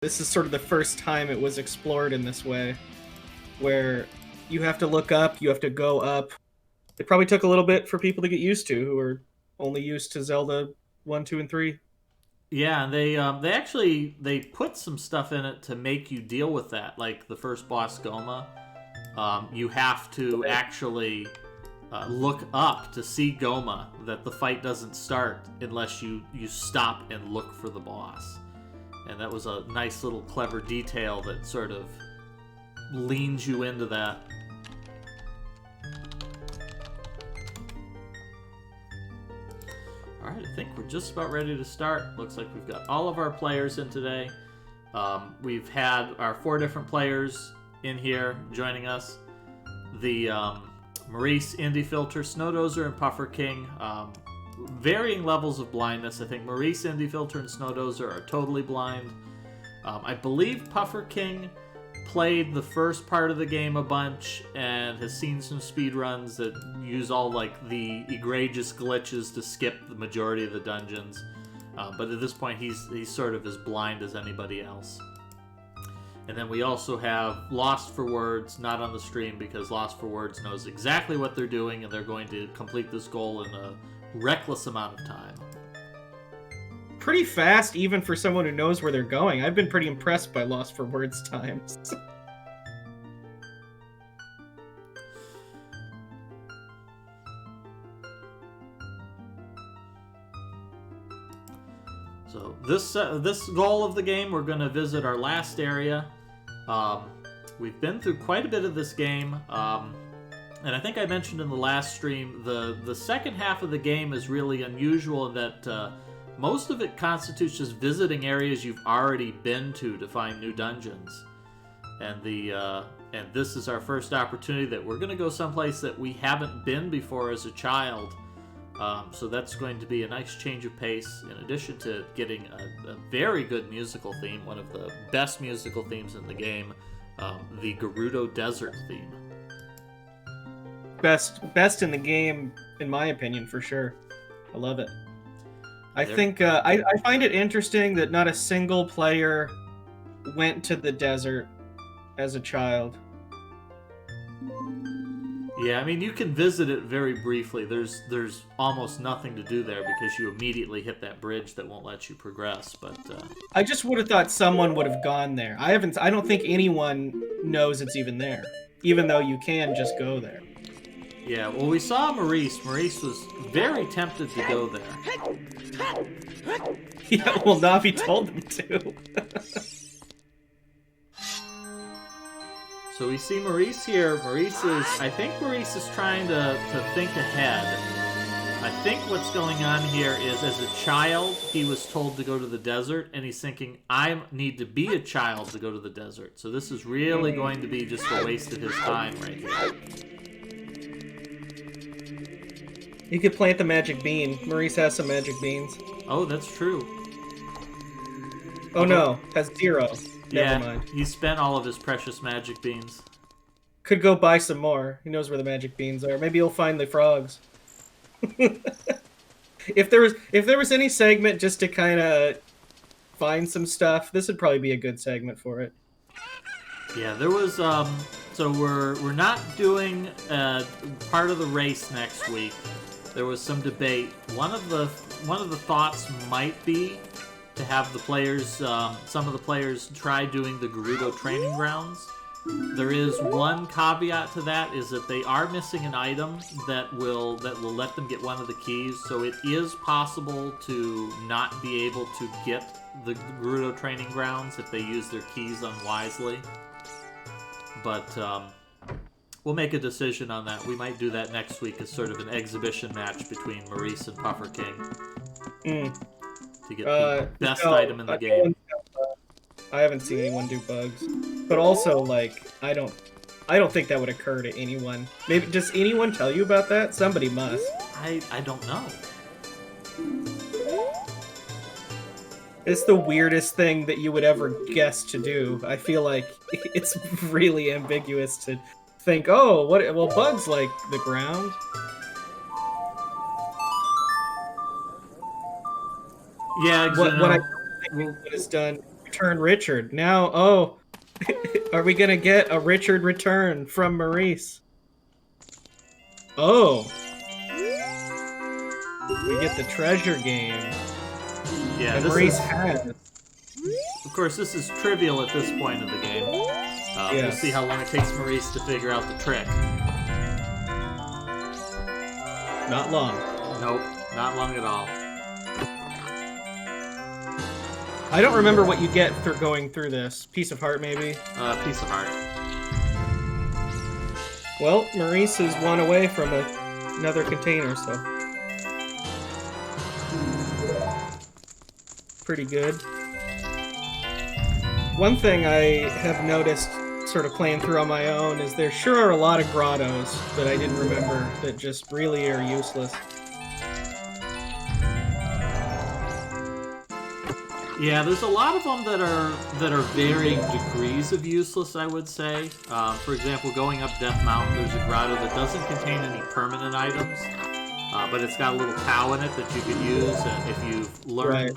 This is sort of the first time it was explored in this way, where you have to look up, you have to go up. It probably took a little bit for people to get used to, who are only used to Zelda 1, 2, and 3. Yeah, and they actually they put some stuff in it to make you deal with that. Like the first boss Goma, you have to actually look up to see Goma. That the fight doesn't start unless you stop and look for the boss. And that was a nice little clever detail that sort of leans you into that. Alright, I think we're just about ready to start. Looks like we've got all of our players in today. We've had our 4 different players in here joining us. The Maurice, Indie Filter, Snowdozer, and Puffer King. Varying levels of blindness. I think Maurice, Indie Filter, and Snowdozer are totally blind. I believe Puffer King played the first part of the game a bunch and has seen some speedruns that use all like the egregious glitches to skip the majority of the dungeons. But at this point, he's sort of as blind as anybody else. And then we also have Lost for Words, not on the stream because Lost for Words knows exactly what they're doing and they're going to complete this goal in a reckless amount of time. Pretty fast, even for someone who knows where they're going. I've been pretty impressed by Lost for Words times. So this goal of the game, we're going to visit our last area. We've been through quite a bit of this game. And I think I mentioned in the last stream, the second half of the game is really unusual in that most of it constitutes just visiting areas you've already been to find new dungeons. And and this is our first opportunity that we're going to go someplace that we haven't been before as a child. So that's going to be a nice change of pace, in addition to getting a very good musical theme, one of the best musical themes in the game, the Gerudo Desert theme. Best in the game, in my opinion, for sure. I love it. I think I find it interesting that not a single player went to the desert as a child. Yeah, I mean, you can visit it very briefly. There's almost nothing to do there because you immediately hit that bridge that won't let you progress. But I just would have thought someone would have gone there. I don't think anyone knows it's even there, even though you can just go there. Yeah, well, we saw Maurice. Maurice was very tempted to go there. Yeah, well, Navi told him to. So we see Maurice here. I think Maurice is trying to think ahead. I think what's going on here is, as a child, he was told to go to the desert, and he's thinking, I need to be a child to go to the desert. So this is really going to be just a waste of his time right here. You could plant the magic bean. Maurice has some magic beans. Oh, that's true. Oh no, has 0. Yeah, Never mind. He spent all of his precious magic beans. Could go buy some more. He knows where the magic beans are. Maybe he'll find the frogs. If there was any segment just to kind of find some stuff, this would probably be a good segment for it. Yeah, there was so we're not doing part of the race next week. There was some debate. One of the thoughts might be to have the players, some of the players, try doing the Gerudo Training Grounds. There is one caveat to that, is that they are missing an item that will let them get one of the keys. So it is possible to not be able to get the Gerudo Training Grounds if they use their keys unwisely. But we'll make a decision on that. We might do that next week as sort of an exhibition match between Maurice and Puffer King. To get the best item in the game. I haven't seen anyone do bugs, but also like I don't think that would occur to anyone. Maybe does anyone tell you about that? Somebody must. I don't know. It's the weirdest thing that you would ever guess to do. I feel like it's really ambiguous to think, oh, well, bugs like the ground. Yeah, exactly. What I think what is done Return Richard. Now, oh, are we gonna get a Richard return from Maurice? Oh. We get the treasure game. Yeah, And this Maurice is... has. Of course, this is trivial at this point of the game. We'll Yes. see how long it takes Maurice to figure out the trick. Not long. Nope, not long at all. I don't remember what you get for going through this. Piece of heart, maybe? Piece of heart. Well, Maurice is one away from another container, so... pretty good. One thing I have noticed sort of playing through on my own is there sure are a lot of grottos that I didn't remember that just really are useless. Yeah, there's a lot of them that are varying degrees of useless, I would say. For example, going up Death Mountain, there's a grotto that doesn't contain any permanent items, but it's got a little cow in it that you could use, and if you've learned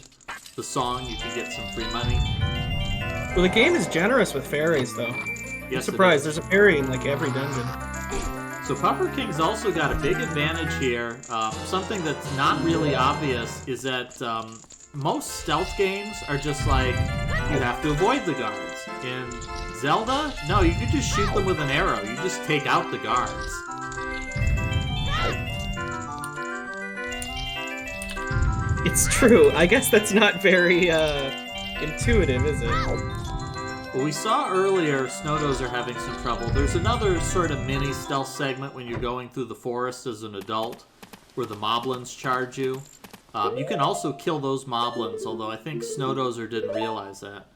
the song, you can get some free money. Well, the game is generous with fairies, though. Yes, I'm surprised. There's a fairy in like every dungeon. So Puffer King's also got a big advantage here. Something that's not really obvious is that most stealth games are just like, you have to avoid the guards. In Zelda, no, you can just shoot them with an arrow. You just take out the guards. It's true. I guess that's not very intuitive, is it? Well, we saw earlier Snowdozer having some trouble. There's another sort of mini stealth segment when you're going through the forest as an adult, where the moblins charge you. You can also kill those moblins, although I think Snowdozer didn't realize that.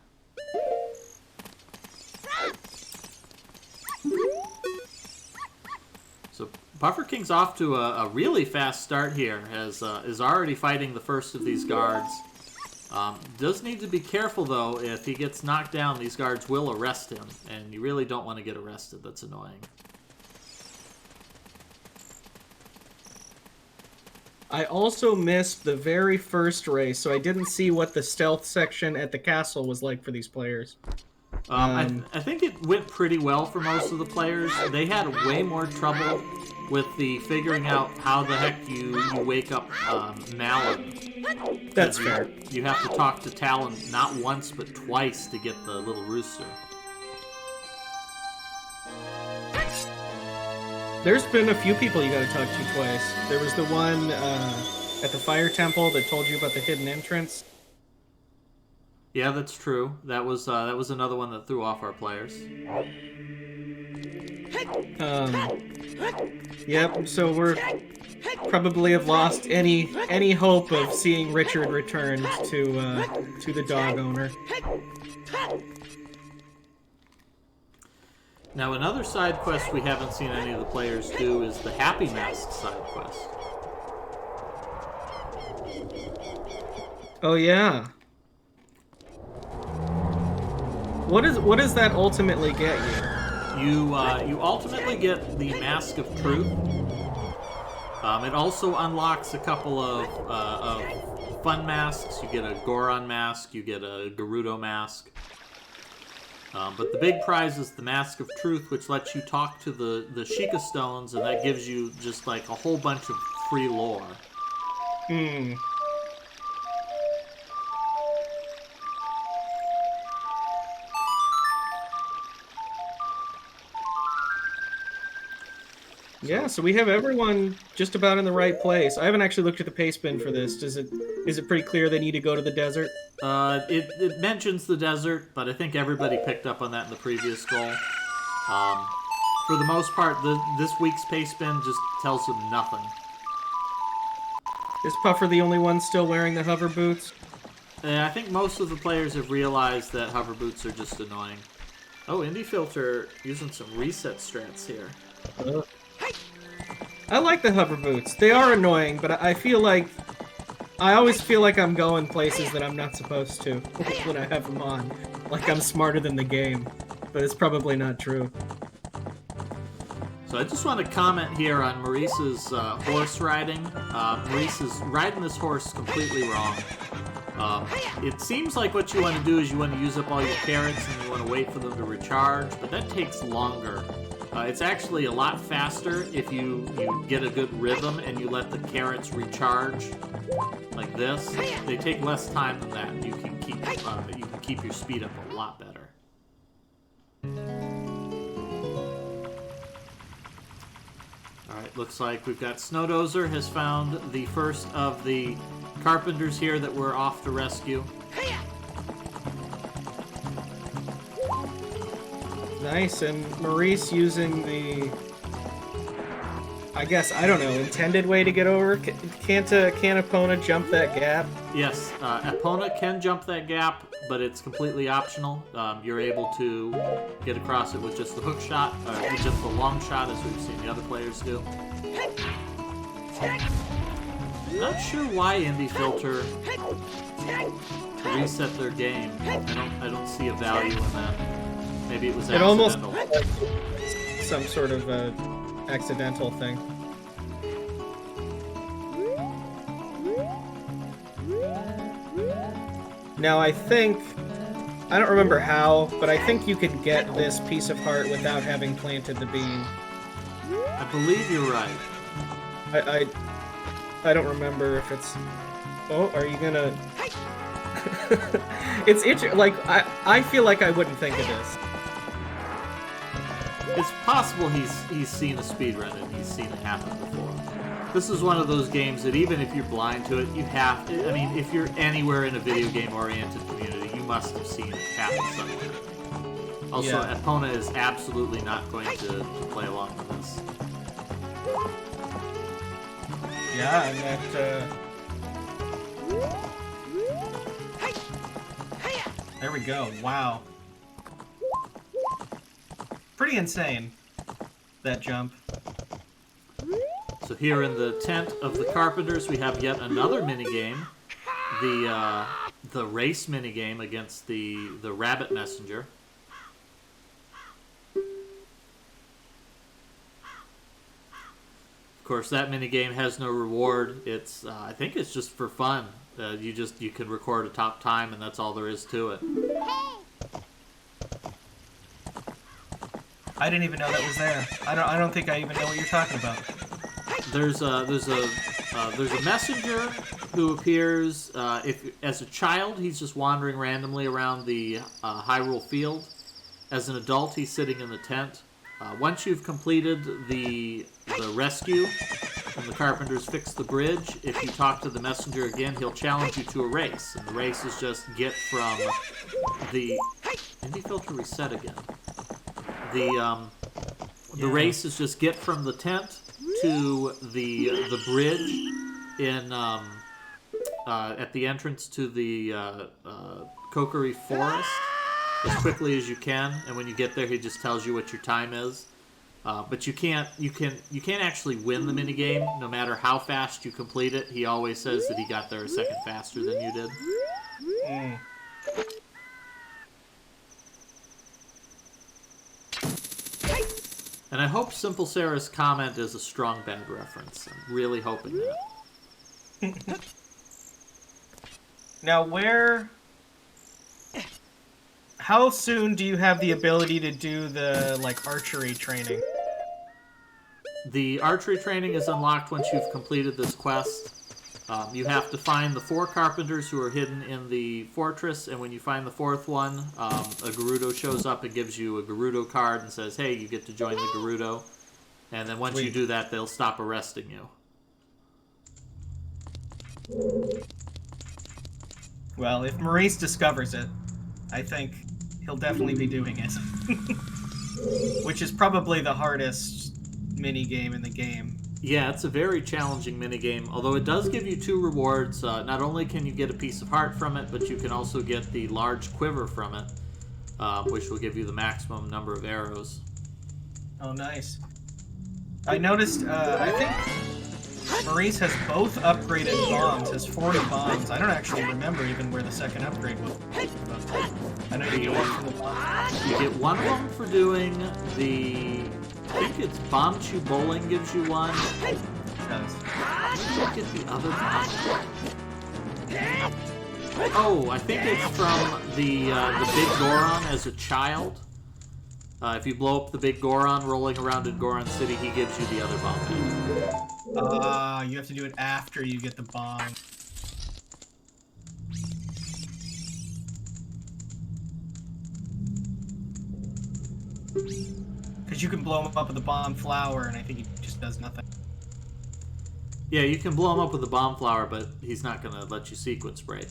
So Puffer King's off to a really fast start here, as is already fighting the first of these guards. Does need to be careful, though. If he gets knocked down, these guards will arrest him, and you really don't want to get arrested. That's annoying. I also missed the very first race, so I didn't see what the stealth section at the castle was like for these players. I think it went pretty well for most of the players. They had way more trouble with the figuring out how the heck you wake up Malin. That's fair. You have to talk to Talon not once but twice to get the little rooster. There's been a few people you gotta talk to twice. There was the one at the fire temple that told you about the hidden entrance. Yeah, that's true. That was another one that threw off our players. Yep, so we're probably have lost any hope of seeing Richard return to the dog owner. Now, another side quest we haven't seen any of the players do is the Happy Mask side quest. Oh yeah. What does that ultimately get you? You ultimately get the Mask of Truth. It also unlocks a couple of fun masks. You get a Goron mask, you get a Gerudo mask. But the big prize is the Mask of Truth, which lets you talk to the Sheikah Stones, and that gives you just like a whole bunch of free lore. Yeah, so we have everyone just about in the right place. I haven't actually looked at the pace bin for this. Is it pretty clear they need to go to the desert? It mentions the desert, but I think everybody picked up on that in the previous goal. For the most part, this week's pace bin just tells them nothing. Is Puffer the only one still wearing the hover boots? I think most of the players have realized that hover boots are just annoying. Oh, Indie Filter using some reset strats here. I like the hover boots. They are annoying, but I always feel like I'm going places that I'm not supposed to when I have them on. Like I'm smarter than the game. But it's probably not true. So I just want to comment here on Maurice's horse riding. Maurice is riding this horse completely wrong. It seems like what you want to do is you want to use up all your carrots and you want to wait for them to recharge, but that takes longer. It's actually a lot faster if you get a good rhythm and you let the carrots recharge like this. They take less time than that. You can keep your speed up a lot better. Alright, looks like we've got Snowdozer has found the first of the carpenters here that we're off to rescue. Nice, and Maurice using the, I guess, I don't know, intended way to get over. Can't Epona jump that gap? Yes, Epona can jump that gap, but it's completely optional. You're able to get across it with just the hook shot, with just the long shot, as we've seen the other players do. Not sure why Indie Filter reset their game. I don't see a value in that. Maybe it was accidental. It almost like some sort of accidental thing. Now I don't remember how, but I think you could get this piece of heart without having planted the bean. I believe you're right. I don't remember if it's... Oh, are you gonna... It's interesting. Like, I feel like I wouldn't think of this. It's possible he's seen a speedrun and he's seen it happen before. This is one of those games that even if you're blind to it, you have to... I mean, if you're anywhere in a video game-oriented community, you must have seen it happen somewhere. Also, Yeah. Epona is absolutely not going to play along with this. Yeah, and that, There we go. Wow. Pretty insane, that jump. So here in the tent of the Carpenters, we have yet another minigame. The race minigame against the Rabbit Messenger. Of course, that minigame has no reward. It's I think it's just for fun. You can record a top time, and that's all there is to it. I didn't even know that was there. I don't think I even know what you're talking about. There's a messenger who appears as a child. He's just wandering randomly around the Hyrule field. As an adult, he's sitting in the tent. Once you've completed the rescue and the Carpenters fix the bridge, if you talk to the messenger again, he'll challenge you to a race. And the race is just get from the... Indie Filter reset again. The race is just get from the tent to the bridge in at the entrance to the Kokiri Forest as quickly as you can, and when you get there, he just tells you what your time is. But you can't actually win the minigame, no matter how fast you complete it. He always says that he got there a second faster than you did. Mm. And I hope Simple Sarah's comment is a strong bad reference. I'm really hoping that. Now, how soon do you have the ability to do the, like, archery training? The archery training is unlocked once you've completed this quest. You have to find the 4 Carpenters who are hidden in the fortress, and when you find the 4th one, a Gerudo shows up and gives you a Gerudo card and says, hey, you get to join the Gerudo. And then once you do that, they'll stop arresting you. Well, if Maurice discovers it, I think he'll definitely be doing it. Which is probably the hardest mini-game in the game. Yeah, it's a very challenging minigame, although it does give you 2 rewards. Not only can you get a piece of heart from it, but you can also get the large quiver from it, which will give you the maximum number of arrows. Oh, nice. I noticed, I think Maurice has both upgraded bombs, has 40 bombs. I don't actually remember even where the second upgrade was. I know you get one for the bombs. You get one of them for doing the... I think it's Bomb Chew Bowling gives you one. It does. Look at the other bomb. Oh, I think it's from the big Goron as a child. If you blow up the big Goron rolling around in Goron City, he gives you the other bomb. You have to do it after you get the bomb. Because you can blow him up with a bomb flower, and I think he just does nothing. Yeah, you can blow him up with a bomb flower, but he's not going to let you sequence break.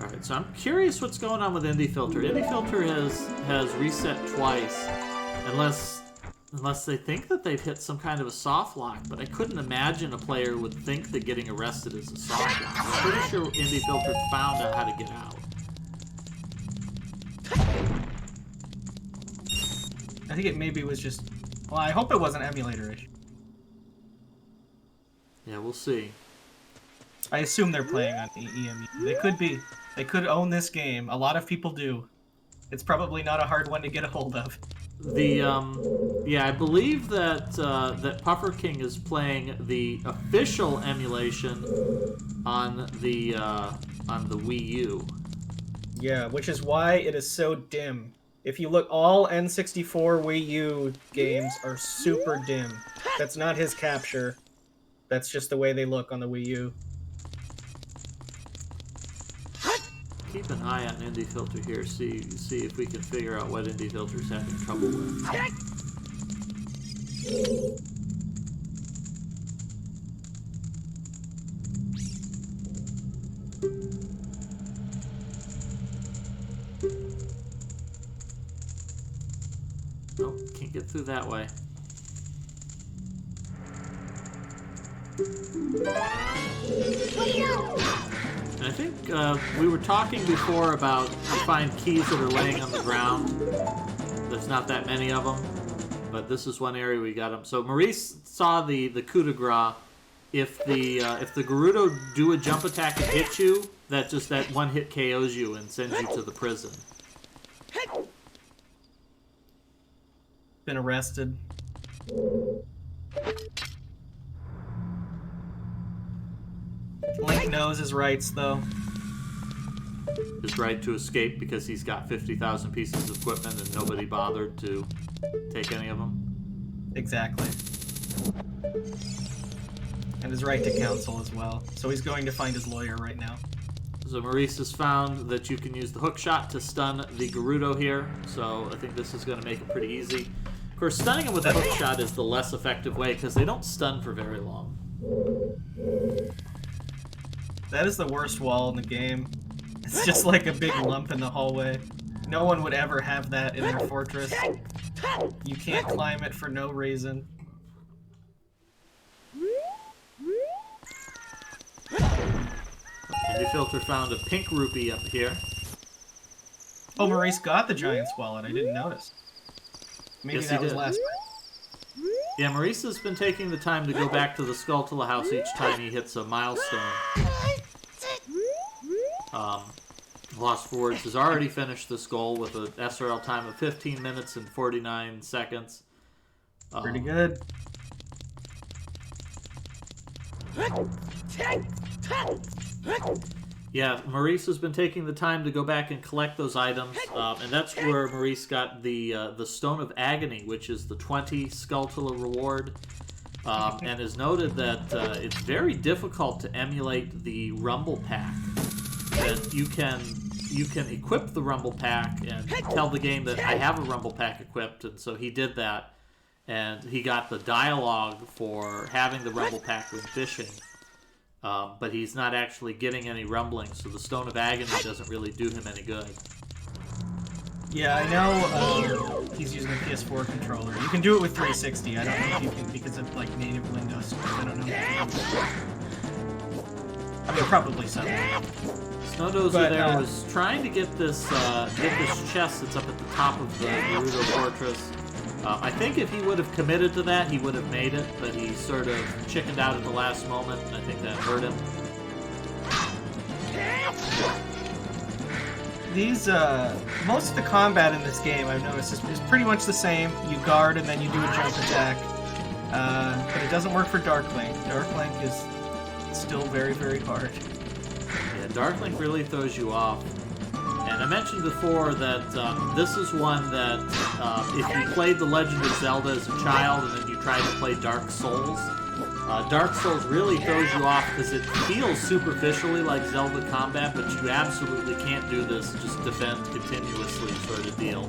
Alright, so I'm curious what's going on with Indie Filter. Indie Filter has reset twice, unless they think that they've hit some kind of a soft lock, but I couldn't imagine a player would think that getting arrested is a soft lock. I'm pretty sure Indie Filter found out how to get out. I think it maybe was just... Well, I hope it wasn't emulator issue. Yeah, we'll see. I assume they're playing on EMU. They could be. They could own this game. A lot of people do. It's probably not a hard one to get a hold of. Yeah, I believe that that Puffer King is playing the official emulation on the Wii U. Yeah, which is why it is so dim. If you look, all N64 Wii U games are super dim. That's not his capture. That's just the way they look on the Wii U. Keep an eye on Indie Filter here. See if we can figure out what Indie Filter's having trouble with. Nope, can't get through that way. And I think we were talking before about you find keys that are laying on the ground. There's not that many of them, but this is one area we got them. So Maurice saw the coup de grace. If the Gerudo do a jump attack and hit you, that one hit KOs you and sends you to the prison. Been arrested. Link knows his rights, though. His right to escape because he's got 50,000 pieces of equipment and nobody bothered to take any of them. Exactly. And his right to counsel as well. So he's going to find his lawyer right now. So Maurice has found that you can use the hook shot to stun the Gerudo here. So I think this is going to make it pretty easy. Of course, stunning him with the hook shot is the less effective way because they don't stun for very long. That is the worst wall in the game. It's just like a big lump in the hallway. No one would ever have that in their fortress. You can't climb it for no reason. Indie Filter found a pink rupee up here. Oh, Maurice got the Giant's Wallet. I didn't notice. Maybe yes, that was last night. Yeah, Maurice has been taking the time to go back to the Skulltula house each time he hits a milestone. Lost for Words has already finished this goal with an SRL time of 15 minutes and 49 seconds. Pretty good. Yeah, Maurice has been taking the time to go back and collect those items, and that's where Maurice got the Stone of Agony, which is the 20 Skulltula reward, and has noted that it's very difficult to emulate the Rumble Pack. That you can equip the Rumble Pack and tell the game that I have a Rumble Pack equipped, and so he did that, and he got the dialogue for having the Rumble Pack when fishing. But he's not actually getting any rumbling, so the Stone of Agony doesn't really do him any good. Yeah, I know he's using a PS4 controller. You can do it with 360. I don't know if you can because of like native Windows. I don't know. I mean, probably so. Snowdozer there was trying to get this chest that's up at the top of the Gerudo Fortress. I think if he would have committed to that, he would have made it, but he sort of chickened out at the last moment, and I think that hurt him. These, most of the combat in this game, I've noticed, is pretty much the same. You guard, and then you do a jump attack. But it doesn't work for Dark Link. Dark Link is still very, very hard. Yeah, Dark Link really throws you off. And I mentioned before that this is one that if you played The Legend of Zelda as a child and then you tried to play Dark Souls, Dark Souls really throws you off because it feels superficially like Zelda combat, but you absolutely can't do this just defend continuously sort of deal.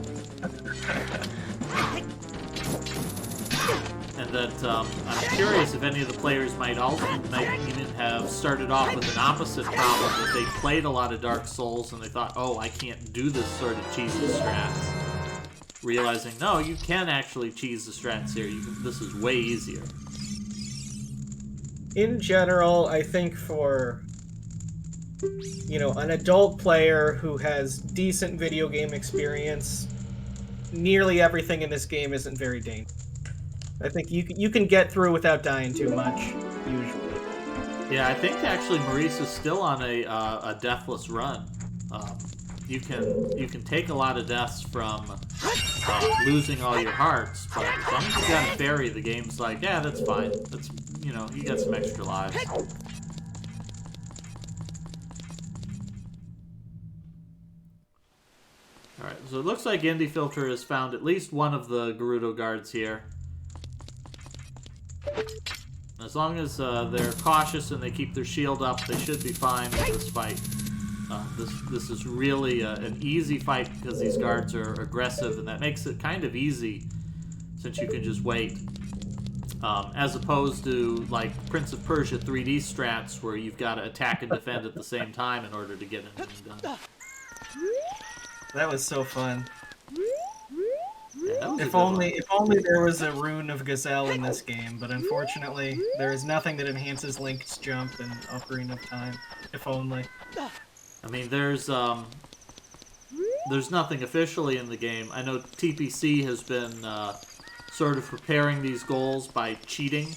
And that I'm curious if any of the players might even have started off with an opposite problem, that they played a lot of Dark Souls and they thought, oh, I can't do this sort of cheesy strats. Realizing, no, you can actually cheese the strats here. This is way easier. In general, I think for, you know, an adult player who has decent video game experience, nearly everything in this game isn't very dangerous. I think you can get through without dying too much, usually. Yeah, I think actually Maurice is still on a deathless run. You can take a lot of deaths from losing all your hearts, but as long as you got a fairy, the game's like, yeah, that's fine. That's, you know, you got some extra lives. Alright, so it looks like Indie Filter has found at least one of the Gerudo Guards here. As long as they're cautious and they keep their shield up, they should be fine with this fight. This is really an easy fight because these guards are aggressive, and that makes it kind of easy since you can just wait. As opposed to like Prince of Persia 3D strats where you've got to attack and defend at the same time in order to get anything done. That was so fun. Yeah, if only there was a rune of Gazelle in this game, but unfortunately there is nothing that enhances Link's jump in Ocarina of Time. If only. I mean, there's nothing officially in the game. I know TPC has been sort of preparing these goals by cheating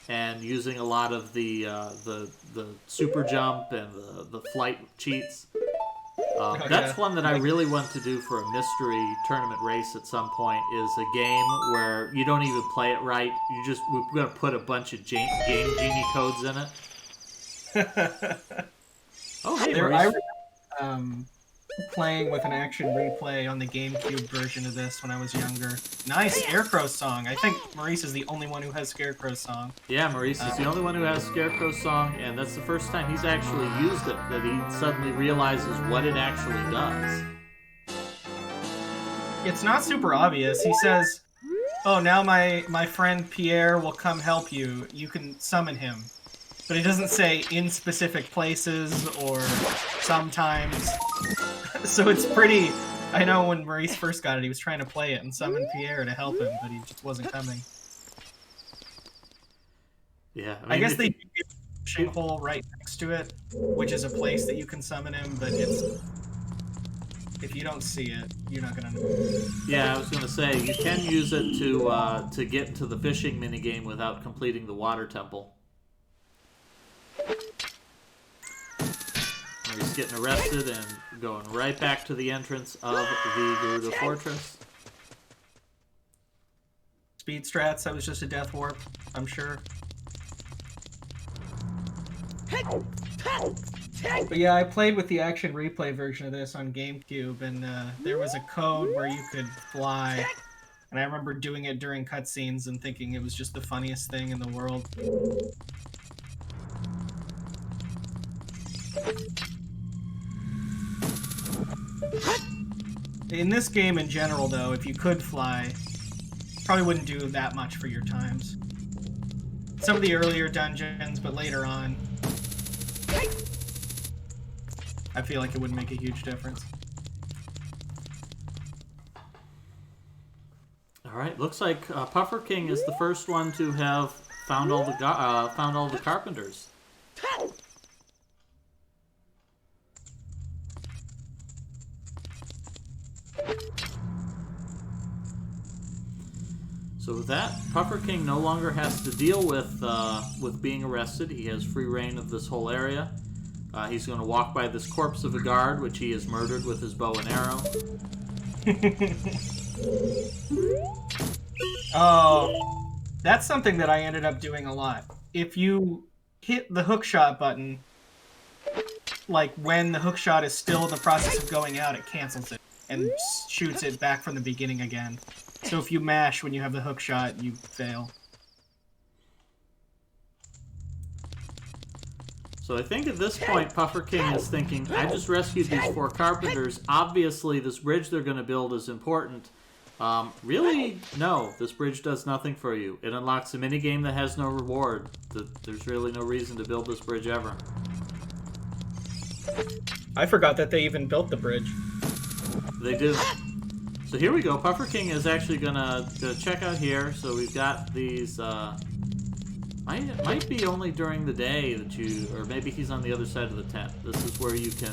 and using a lot of the super jump and the flight cheats. That's one that I really want to do for a mystery tournament race at some point, is a game where you don't even play it right. We're going to put a bunch of Game Genie codes in it. Oh, hey, Maurice. Playing with an action replay on the GameCube version of this when I was younger. Nice Scarecrow song. I think Maurice is the only one who has Scarecrow song. Yeah, Maurice is the only one who has Scarecrow song, and that's the first time he's actually used it, that he suddenly realizes what it actually does. It's not super obvious. He says, oh, now my friend Pierre will come help you. You can summon him. But it doesn't say in specific places or sometimes. So it's pretty... I know when Maurice first got it, he was trying to play it and summon Pierre to help him, but he just wasn't coming. Yeah, I guess they do give a fishing hole right next to it, which is a place that you can summon him, but it's... If you don't see it, you're not gonna know. Yeah, I was gonna say, you can use it to get into the fishing minigame without completing the water temple. He's getting arrested and going right back to the entrance of the Gerudo Fortress. Speed strats, that was just a death warp, I'm sure. But yeah, I played with the action replay version of this on GameCube, and there was a code where you could fly. And I remember doing it during cutscenes and thinking it was just the funniest thing in the world. In this game in general, though, if you could fly, probably wouldn't do that much for your times. Some of the earlier dungeons, but later on, I feel like it wouldn't make a huge difference. All right, looks like Puffer King is the first one to have found all the carpenters. So with that, Puffer King no longer has to deal with being arrested. He has free reign of this whole area. He's going to walk by this corpse of a guard, which he has murdered with his bow and arrow. Oh, that's something that I ended up doing a lot. If you hit the hookshot button, like when the hook shot is still in the process of going out, it cancels it and shoots it back from the beginning again. So if you mash when you have the hook shot, you fail. So I think at this point, Puffer King is thinking, I just rescued these 4 carpenters. Obviously, this bridge they're going to build is important. Really? No, this bridge does nothing for you. It unlocks a minigame that has no reward. There's really no reason to build this bridge ever. I forgot that they even built the bridge. They do. So here we go. Puffer King is actually gonna check out here. So we've got these. Might be only during the day that you, or maybe he's on the other side of the tent. This is where you can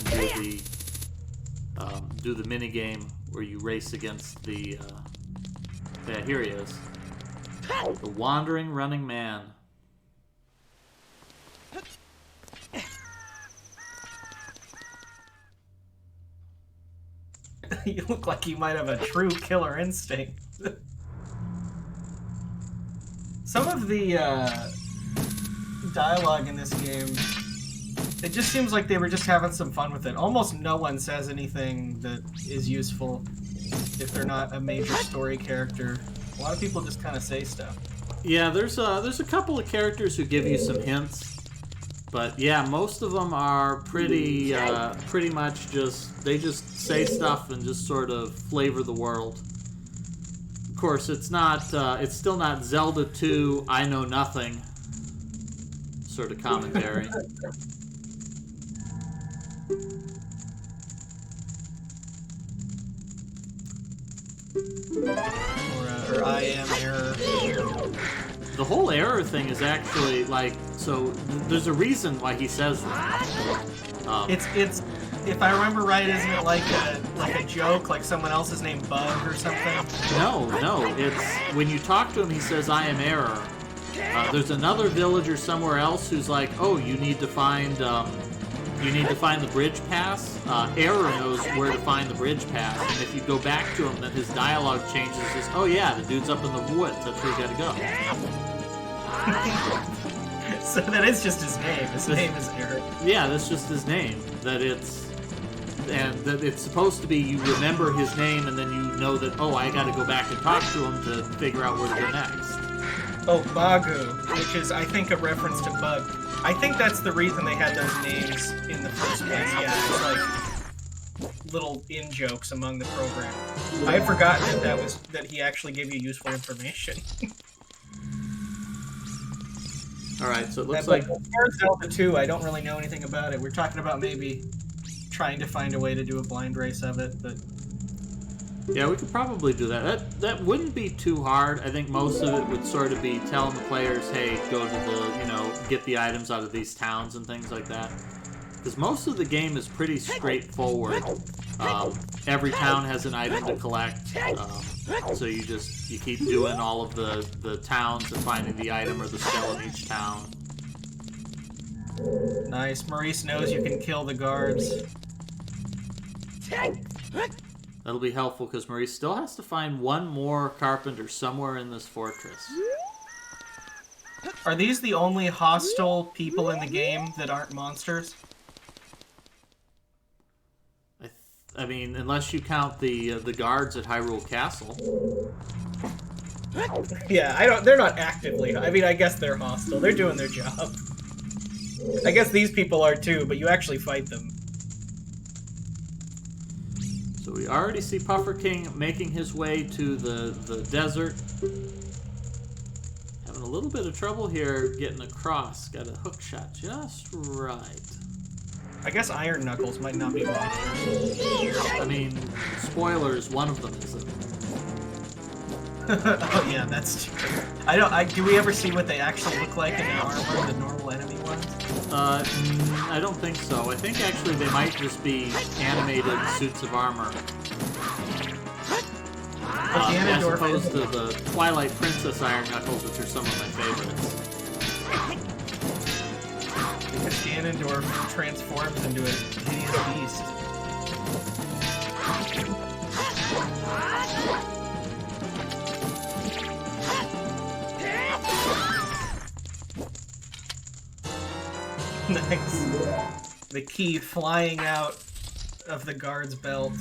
do the mini game where you race against the. Yeah, here he is. The Wandering Running Man. You look like you might have a true killer instinct. Some of the dialogue in this game, it just seems like they were just having some fun with it. Almost no one says anything that is useful if they're not a major story character. A lot of people just kind of say stuff. Yeah, there's a couple of characters who give you some hints. But yeah, most of them are pretty much they just say stuff and just sort of flavor the world. Of course, it's still not Zelda 2 I know nothing sort of commentary. Or I am error. The whole error thing is actually like, so there's a reason why he says that. It's if I remember right, isn't it like a joke, like someone else's name Bug or something? No, it's when you talk to him, he says I am error. There's another villager somewhere else who's like, oh, you need to find the bridge pass. Error knows where to find the bridge pass, and if you go back to him, then his dialogue changes. Says, oh yeah, the dude's up in the woods. That's where you gotta go. So that is just his name. His name is Error. Yeah, that's just his name. That it's supposed to be you remember his name, and then you know that, oh, I gotta go back and talk to him to figure out where to go next. Oh, Bagu, which is, I think, a reference to Bug. I think that's the reason they had those names in the first place. Yeah, it's like little in-jokes among the program. I had forgotten that he actually gave you useful information. Alright, so it looks like... As far as Zelda 2, I don't really know anything about it. We're talking about maybe trying to find a way to do a blind race of it, but... Yeah, we could probably do that. That wouldn't be too hard. I think most of it would sort of be telling the players, hey, go to the, get the items out of these towns and things like that. Because most of the game is pretty straightforward. Every town has an item to collect, so you keep doing all of the towns and finding the item or the spell in each town. Nice. Maurice knows you can kill the guards. That'll be helpful because Maurice still has to find one more carpenter somewhere in this fortress. Are these the only hostile people in the game that aren't monsters? I mean, unless you count the guards at Hyrule Castle. Yeah, they're not actively. I mean, I guess they're hostile. They're doing their job. I guess these people are too, but you actually fight them. So we already see Puffer King making his way to the desert. Having a little bit of trouble here getting across. Got a hook shot just right. I guess Iron Knuckles might not be monsters. I mean, spoilers, one of them isn't. Oh yeah, that's true. Do we ever see what they actually look like in the armor, the normal enemy ones? I don't think so. I think actually they might just be animated suits of armor. As opposed to the Twilight Princess Iron Knuckles, which are some of my favorites. Because Ganondorf transforms into a hideous beast. Nice. the key flying out of the guard's belt.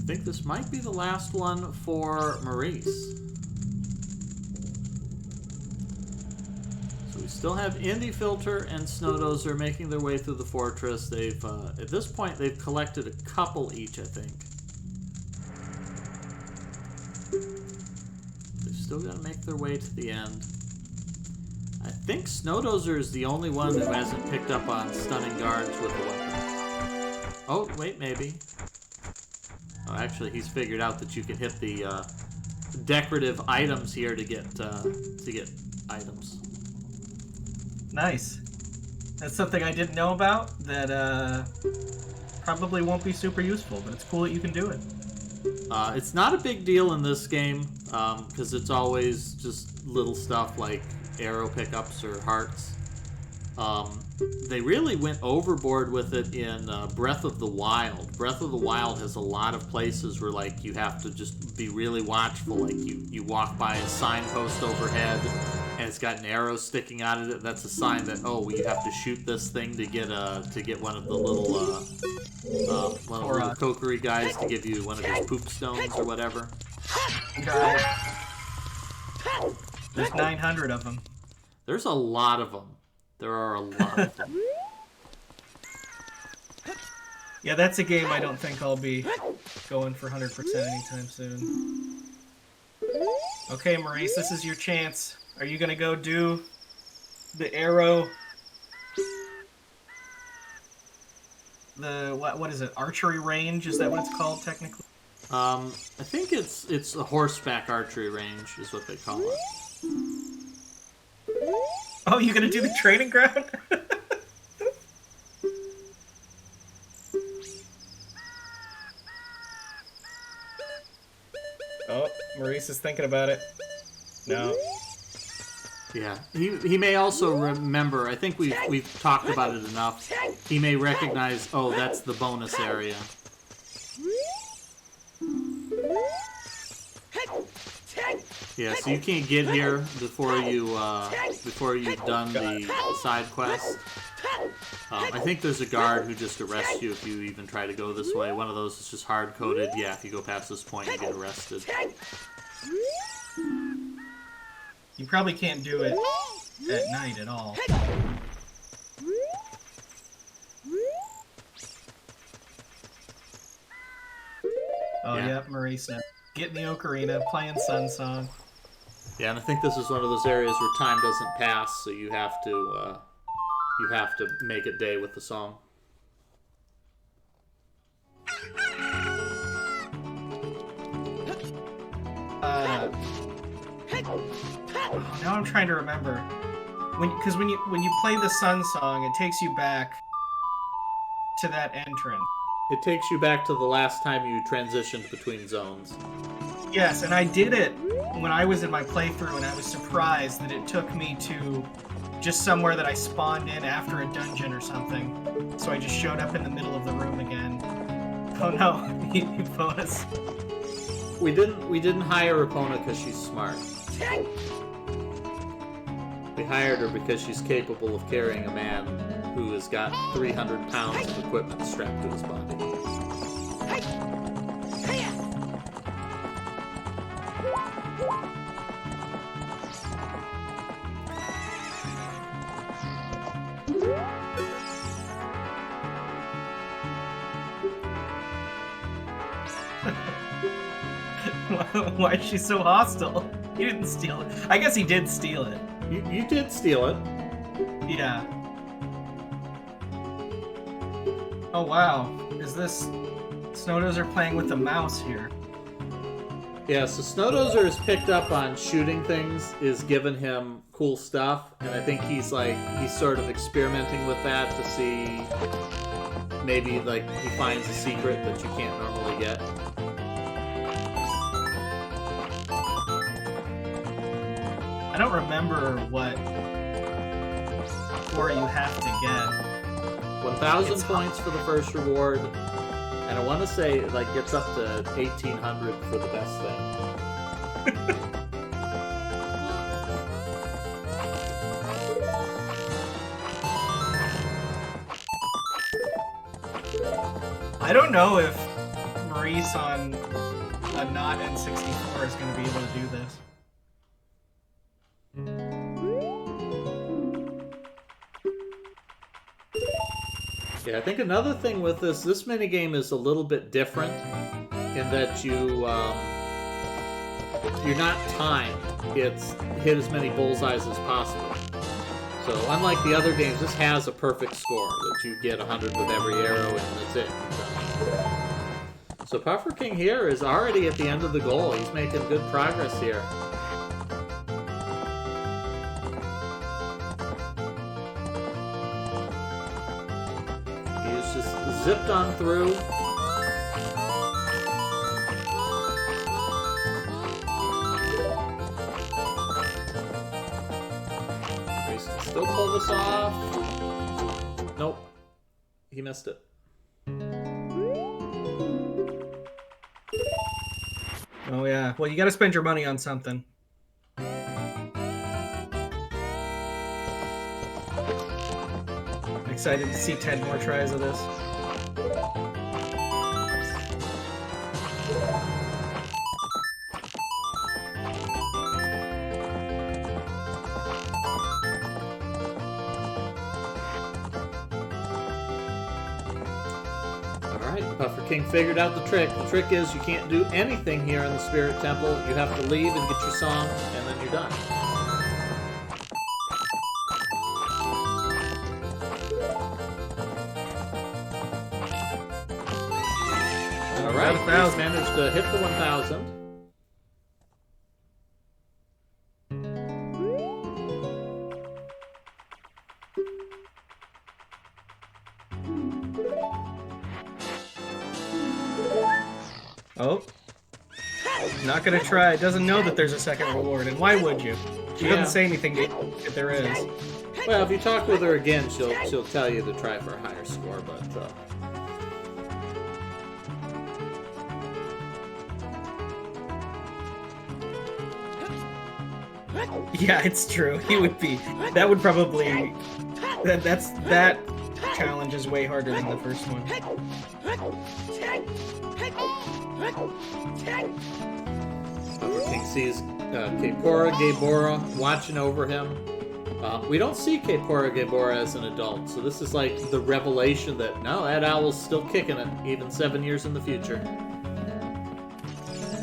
I think this might be the last one for Maurice. So we still have Indy Filter and Snowdozer making their way through the fortress. They've at this point they've collected a couple each, I think. They've still got to make their way to the end. I think Snowdozer is the only one who hasn't picked up on stunning guards with a weapon. Oh, wait, maybe. Oh, actually, he's figured out that you can hit the decorative items here to get items. Nice. That's something I didn't know about that probably won't be super useful, but it's cool that you can do it. It's not a big deal in this game because it's always just little stuff like arrow pickups or hearts. They really went overboard with it in Breath of the Wild. Breath of the Wild has a lot of places where like you have to just be really watchful. Like you walk by a signpost overhead and it's got an arrow sticking out of it. That's a sign that you have to shoot this thing to get one of the little little Kokiri guys to give you one of his poop stones or whatever. Got it. There's 900 of them. There's a lot of them. There are a lot of them. Yeah, that's a game I don't think I'll be going for 100% anytime soon. Okay, Maurice, this is your chance. Are you gonna go do the arrow? The what is it? Archery range? Is that what it's called technically? I think it's a horseback archery range is what they call it. Oh, you gonna do the training ground? Oh, Maurice is thinking about it. No. Yeah, he may also remember. I think we've talked about it enough. He may recognize. Oh, that's the bonus area. Yeah, so you can't get here before you've done the side quest. I think there's a guard who just arrests you if you even try to go this way. One of those is just hard-coded. Yeah, if you go past this point, you get arrested. You probably can't do it at night at all. Oh, yeah, Marisa. Getting the Ocarina, playing Sun Song. Yeah, and I think this is one of those areas where time doesn't pass, so you have to make it day with the song. Now I'm trying to remember. Because when you play the Sun Song, it takes you back to that entrance. It takes you back to the last time you transitioned between zones. Yes, and I did it when I was in my playthrough, and I was surprised that it took me to just somewhere that I spawned in after a dungeon or something. So I just showed up in the middle of the room again. Oh no, bonus. We didn't hire Epona because she's smart. We hired her because she's capable of carrying a man who has got 300 pounds of equipment strapped to his body. Why is she so hostile? He didn't steal it. I guess he did steal it. You did steal it. Yeah. Oh wow. Is this Snowdozer playing with the mouse here? Yeah, so Snowdozer has picked up on shooting things, is giving him cool stuff, and I think he's sort of experimenting with that to see maybe like he finds a secret that you can't normally get. I don't remember what score you have to get. 1,000 points for the first reward, and I want to say it like gets up to 1,800 for the best thing. I don't know if Maurice on a not N64 is going to be able to do this. Yeah, I think another thing with this minigame is a little bit different in that you're not timed. It's hit as many bullseyes as possible. So unlike the other games, this has a perfect score that you get 100 with every arrow and that's it. So Puffer King here is already at the end of the goal. He's making good progress here. He's just zipped on through. He's still pull this off. Nope. He missed it. Oh yeah. Well, you got to spend your money on something. Excited to see 10 more tries of this. Puffer King figured out the trick. The trick is you can't do anything here in the Spirit Temple. You have to leave and get your song, and then you're done. Alright, he's managed to hit the 1,000. Oh. Not gonna try. It doesn't know that there's a second reward, and why would you? She doesn't say anything to you if there is. Well, if you talk with her again, she'll tell you to try for a higher score, but yeah, it's true. He would be. That would probably. That challenge is way harder than the first one. Puffer King sees Kaepora Gaebora watching over him. We don't see Kaepora Gaebora as an adult, so this is like the revelation that, no, that owl's still kicking it, even 7 years in the future.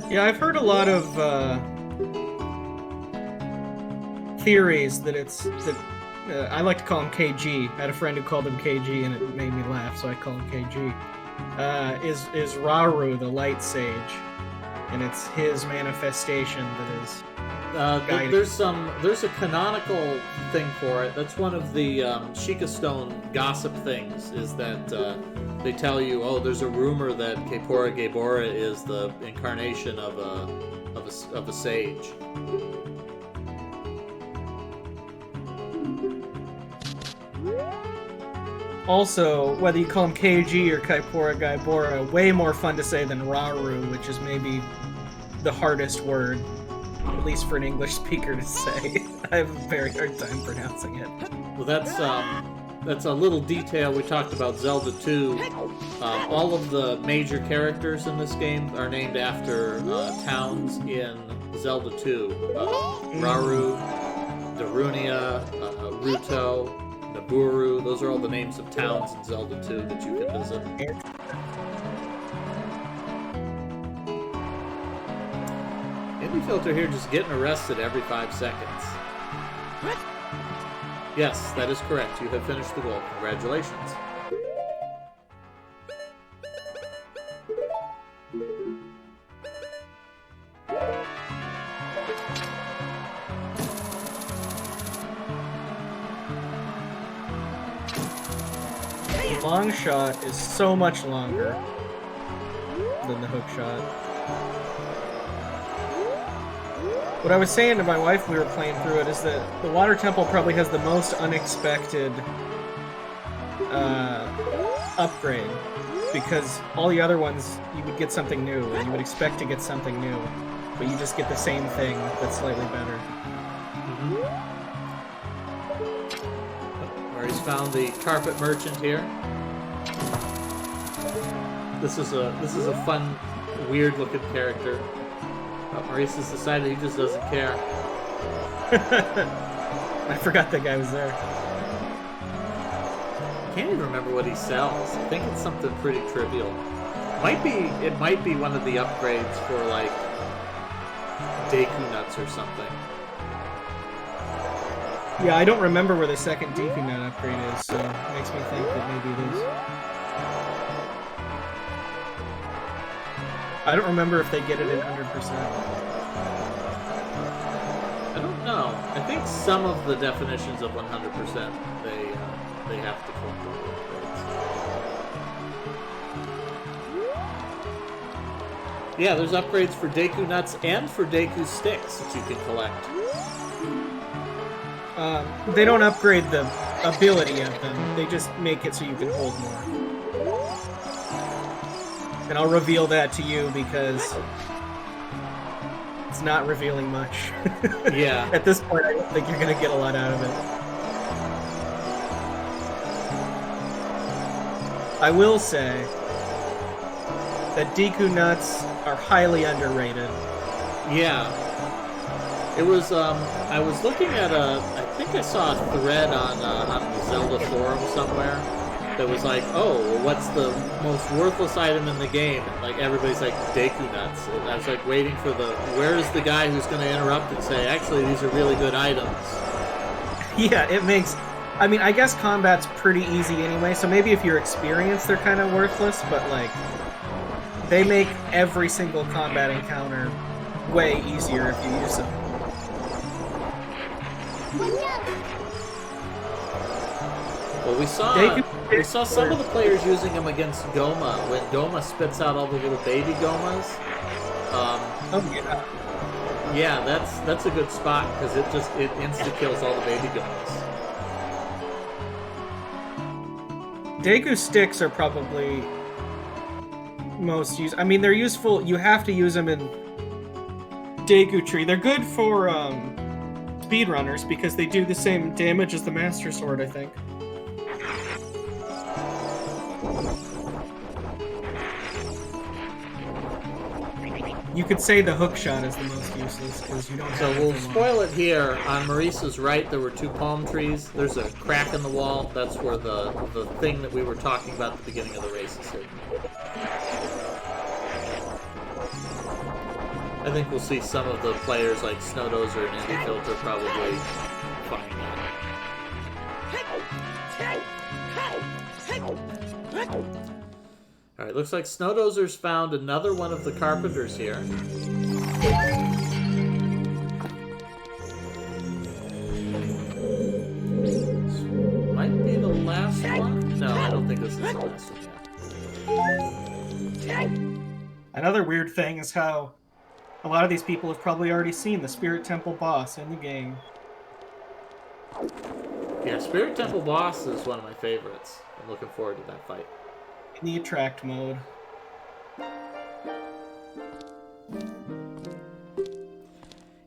Yeah, I've heard a lot of theories that I like to call him KG. I had a friend who called him KG, and it made me laugh, so I call him KG. Is Rauru the Light Sage, and it's his manifestation that is. There's a canonical thing for it. That's one of the Sheikah Stone gossip things. Is that they tell you, oh, there's a rumor that Kaepora Gaebora is the incarnation of a sage. Also, whether you call him KG or Kaepora Gaebora, way more fun to say than Rauru, which is maybe the hardest word, at least for an English speaker to say. I have a very hard time pronouncing it. Well, that's a little detail we talked about Zelda 2. All of the major characters in this game are named after towns in Zelda 2. Rauru, Darunia, Ruto, Naburu, those are all the names of towns in Zelda 2 that you can visit. Indie Filter here just getting arrested every 5 seconds. What? Yes, that is correct. You have finished the goal. Congratulations. The long shot is so much longer than the hook shot. What I was saying to my wife, we were playing through it, is that the Water Temple probably has the most unexpected upgrade, because all the other ones, you would get something new, and you would expect to get something new, but you just get the same thing that's slightly better. Where he's found the carpet merchant here. This is a fun, weird looking character. But Maurice has decided he just doesn't care. I forgot that guy was there. I can't even remember what he sells. I think it's something pretty trivial. It might be one of the upgrades for like Deku nuts or something. Yeah, I don't remember where the second Deku nut upgrade is, so it makes me think that maybe it is. I don't remember if they get it at 100%. I don't know. I think some of the definitions of 100% they have to collect all the upgrades. Yeah, there's upgrades for Deku nuts and for Deku sticks that you can collect. They don't upgrade the ability of them. They just make it so you can hold more. And I'll reveal that to you because it's not revealing much. Yeah. At this point, I don't think you're going to get a lot out of it. I will say that Deku nuts are highly underrated. Yeah. It was, I was looking at I think I saw a thread on the Zelda forum somewhere that was like, oh, well, what's the most worthless item in the game? And like, everybody's like, Deku nuts. And I was like waiting for where's the guy who's going to interrupt and say, actually, these are really good items. Yeah, it makes, I mean, I guess combat's pretty easy anyway, so maybe if you're experienced, they're kind of worthless, but like, they make every single combat encounter way easier if you use them. Well, we saw some of the players using them against Goma when Goma spits out all the little baby Gomas. Oh yeah. Yeah, that's a good spot because it insta kills all the baby Gomas. Deku sticks are probably most used. I mean, they're useful. You have to use them in Deku Tree. They're good for speedrunners because they do the same damage as the Master Sword, I think. You could say the hook shot is the most useless because you don't have. So we'll spoil it here. On Maurice's right, there were 2 palm trees. There's a crack in the wall. That's where the thing that we were talking about at the beginning of the race is hidden. I think we'll see some of the players like Snowdozer and Indie Filter probably find that. Alright, looks like Snowdozer's found another one of the carpenters here. This might be the last one? No, I don't think this is the last one yet. Another weird thing is how a lot of these people have probably already seen the Spirit Temple boss in the game. Yeah, Spirit Temple boss is one of my favorites. I'm looking forward to that fight. In the attract mode.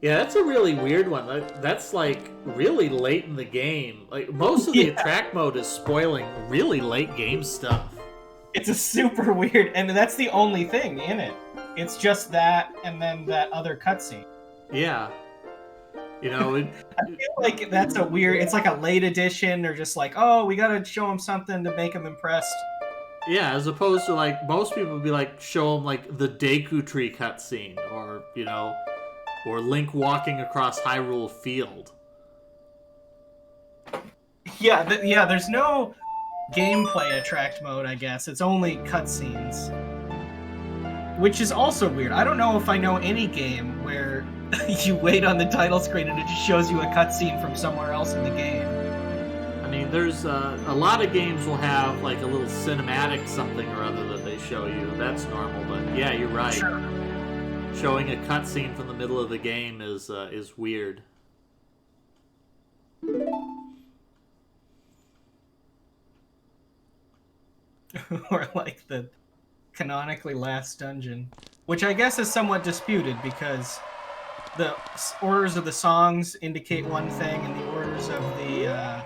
Yeah, that's a really weird one. That's like really late in the game. Like most of the attract mode is spoiling really late game stuff. It's a super weird, and that's the only thing in it. It's just that, and then that other cutscene. Yeah. You know, I feel like that's a weird. It's like a late edition, or just like, oh, we gotta show him something to make him impressed. Yeah, as opposed to like most people would be like, show them like the Deku Tree cutscene, or you know, or Link walking across Hyrule Field. Yeah, there's no gameplay attract mode, I guess. It's only cutscenes. Which is also weird. I don't know if I know any game where you wait on the title screen and it just shows you a cutscene from somewhere else in the game. I mean, there's a lot of games will have like a little cinematic something or other that they show you. That's normal, but yeah, you're right. Sure. Showing a cutscene from the middle of the game is weird. Or like the canonically last dungeon, which I guess is somewhat disputed because the orders of the songs indicate one thing and the orders of the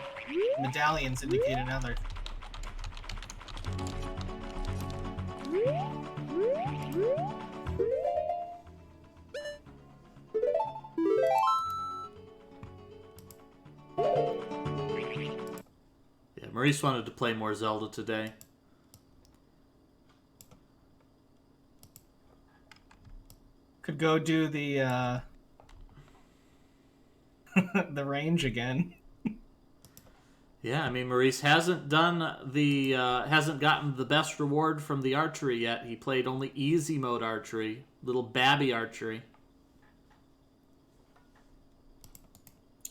medallions indicate another. Yeah, Maurice wanted to play more Zelda today. Could go do the the range again. Yeah, I mean Maurice hasn't gotten the best reward from the archery yet. He played only easy mode archery, little babby archery.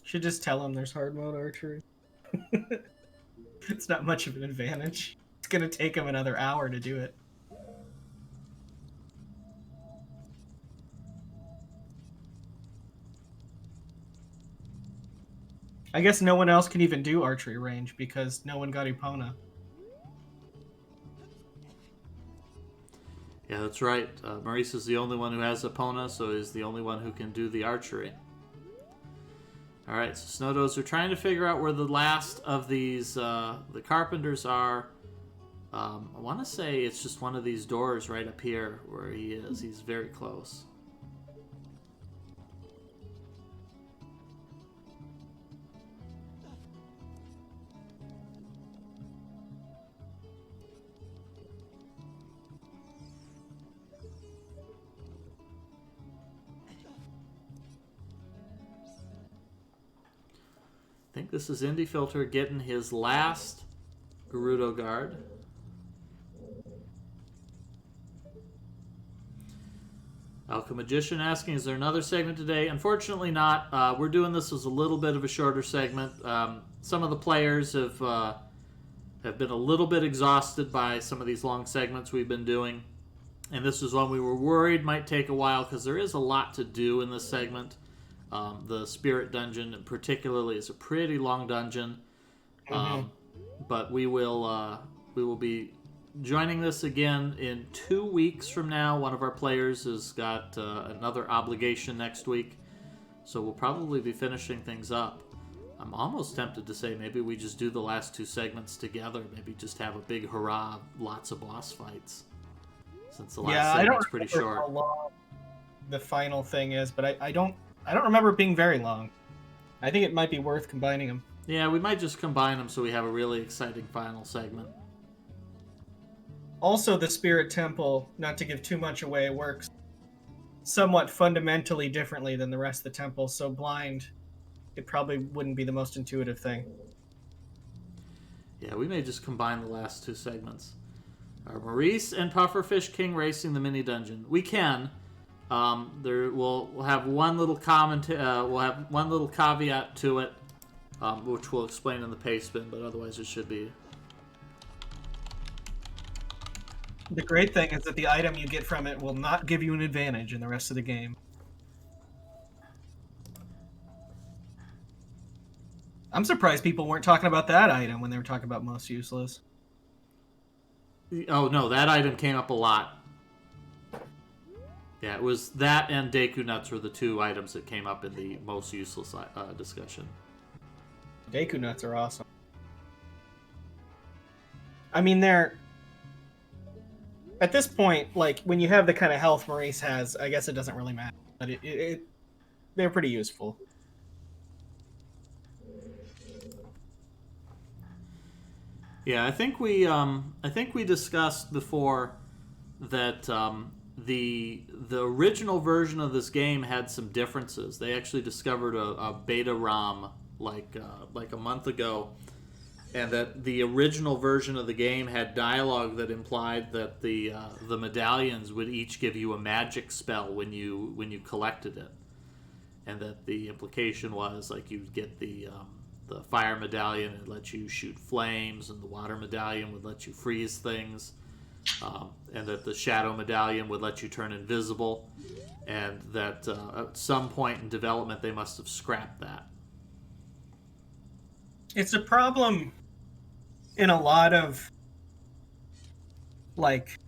Should just tell him there's hard mode archery. It's not much of an advantage. It's gonna take him another hour to do it. I guess no one else can even do archery range because no one got Epona. Yeah, that's right. Maurice is the only one who has Epona, so he's the only one who can do the archery. All right, so Snowdoes are trying to figure out where the last of these the carpenters are. I want to say it's just one of these doors right up here where he is. He's very close. I think this is Indie Filter getting his last Gerudo Guard. Alchemagician asking, is there another segment today? Unfortunately not. We're doing this as a little bit of a shorter segment. Some of the players have been a little bit exhausted by some of these long segments we've been doing. And this is one we were worried might take a while because there is a lot to do in this segment. The Spirit Dungeon, particularly, is a pretty long dungeon. But we will be joining this again in 2 weeks from now. One of our players has got another obligation next week, so we'll probably be finishing things up. I'm almost tempted to say maybe we just do the last two segments together. Maybe just have a big hurrah, lots of boss fights. Since the last segment's pretty short. How long the final thing is, but I don't remember it being very long. I think it might be worth combining them. Yeah, we might just combine them so we have a really exciting final segment. Also, the Spirit Temple, not to give too much away, works somewhat fundamentally differently than the rest of the temple, so blind, it probably wouldn't be the most intuitive thing. Yeah, we may just combine the last two segments. Maurice and Pufferfish King racing the mini dungeon. We can. We'll have one little comment. We'll have one little caveat to it, which we'll explain in the pace spin. But otherwise, it should be. The great thing is that the item you get from it will not give you an advantage in the rest of the game. I'm surprised people weren't talking about that item when they were talking about most useless. Oh no, that item came up a lot. Yeah, it was that and Deku Nuts were the two items that came up in the most useless discussion. Deku Nuts are awesome. I mean, they're... At this point, like, when you have the kind of health Maurice has, I guess it doesn't really matter. But they're pretty useful. Yeah, I think we discussed before that the original version of this game had some differences. They actually discovered a beta ROM like a month ago, and that the original version of the game had dialogue that implied that the medallions would each give you a magic spell when you collected it, and that the implication was like you'd get the fire medallion, it lets you shoot flames, and the water medallion would let you freeze things, and that the shadow medallion would let you turn invisible, and that at some point in development they must have scrapped that. It's a problem in a lot of like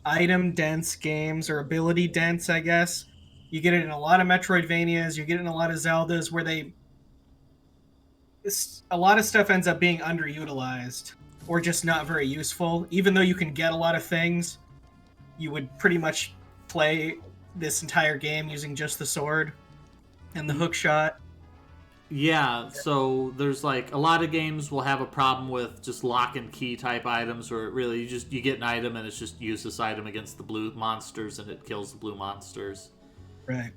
item dense games, or ability dense, I guess. You get it in a lot of Metroidvanias, you get it in a lot of Zeldas where a lot of stuff ends up being underutilized or just not very useful, even though you can get a lot of things. you would pretty much play this entire game using just the sword and the hook shot. Yeah, so there's like a lot of games will have a problem with just lock and key type items where it really you get an item and it's just use this item against the blue monsters and it kills the blue monsters. Right.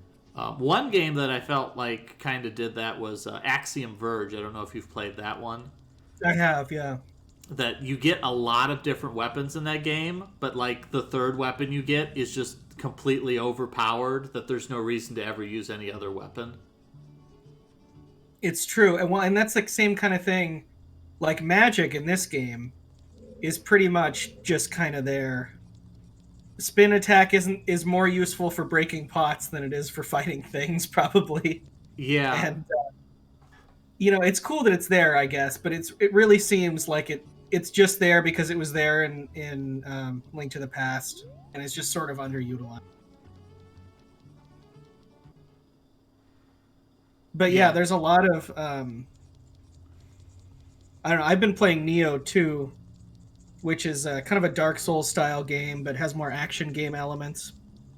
One game that I felt like kind of did that was Axiom Verge. I don't know if you've played that one. I have, yeah. That you get a lot of different weapons in that game, but like the third weapon you get is just completely overpowered, that there's no reason to ever use any other weapon. It's true. And that's the same kind of thing. Like magic in this game is pretty much just kind of there. Spin attack is more useful for breaking pots than it is for fighting things, probably. Yeah. And it's cool that it's there, I guess, but it really seems like it's just there because it was there in Link to the Past, and it's just sort of underutilized. But yeah, there's a lot of I don't know. I've been playing Nioh 2, which is kind of a Dark Souls style game, but has more action game elements.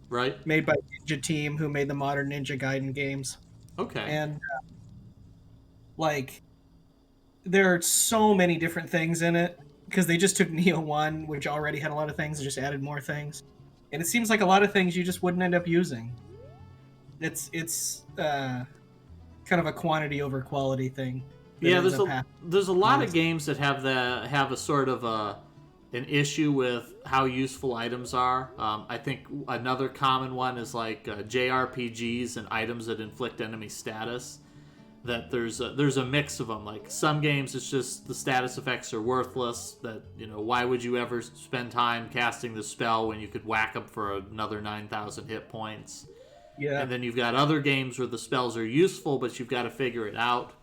Right. Made by Ninja Team, who made the modern Ninja Gaiden games. Okay. And like, there are so many different things in it because they just took Nioh 1, which already had a lot of things, and just added more things. And it seems like a lot of things you just wouldn't end up using. It's kind of a quantity over quality thing. Yeah, there's a lot of games that have a sort of an issue with how useful items are. I think another common one is like JRPGs and items that inflict enemy status. That there's a mix of them. Like some games, it's just the status effects are worthless. That why would you ever spend time casting the spell when you could whack them for another 9,000 hit points? Yeah. And then you've got other games where the spells are useful, but you've got to figure it out.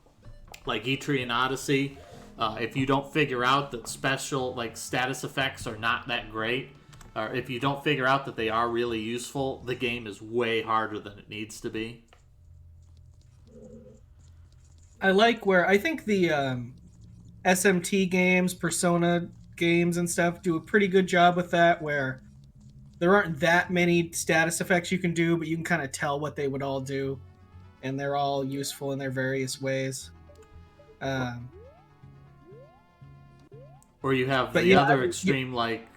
Like Etrian Odyssey, if you don't figure out that special like status effects are not that great, or if you don't figure out that they are really useful, the game is way harder than it needs to be. I like where I think the SMT games, Persona games and stuff do a pretty good job with that, where there aren't that many status effects you can do, but you can kind of tell what they would all do, and they're all useful in their various ways. Or you have the other extreme, like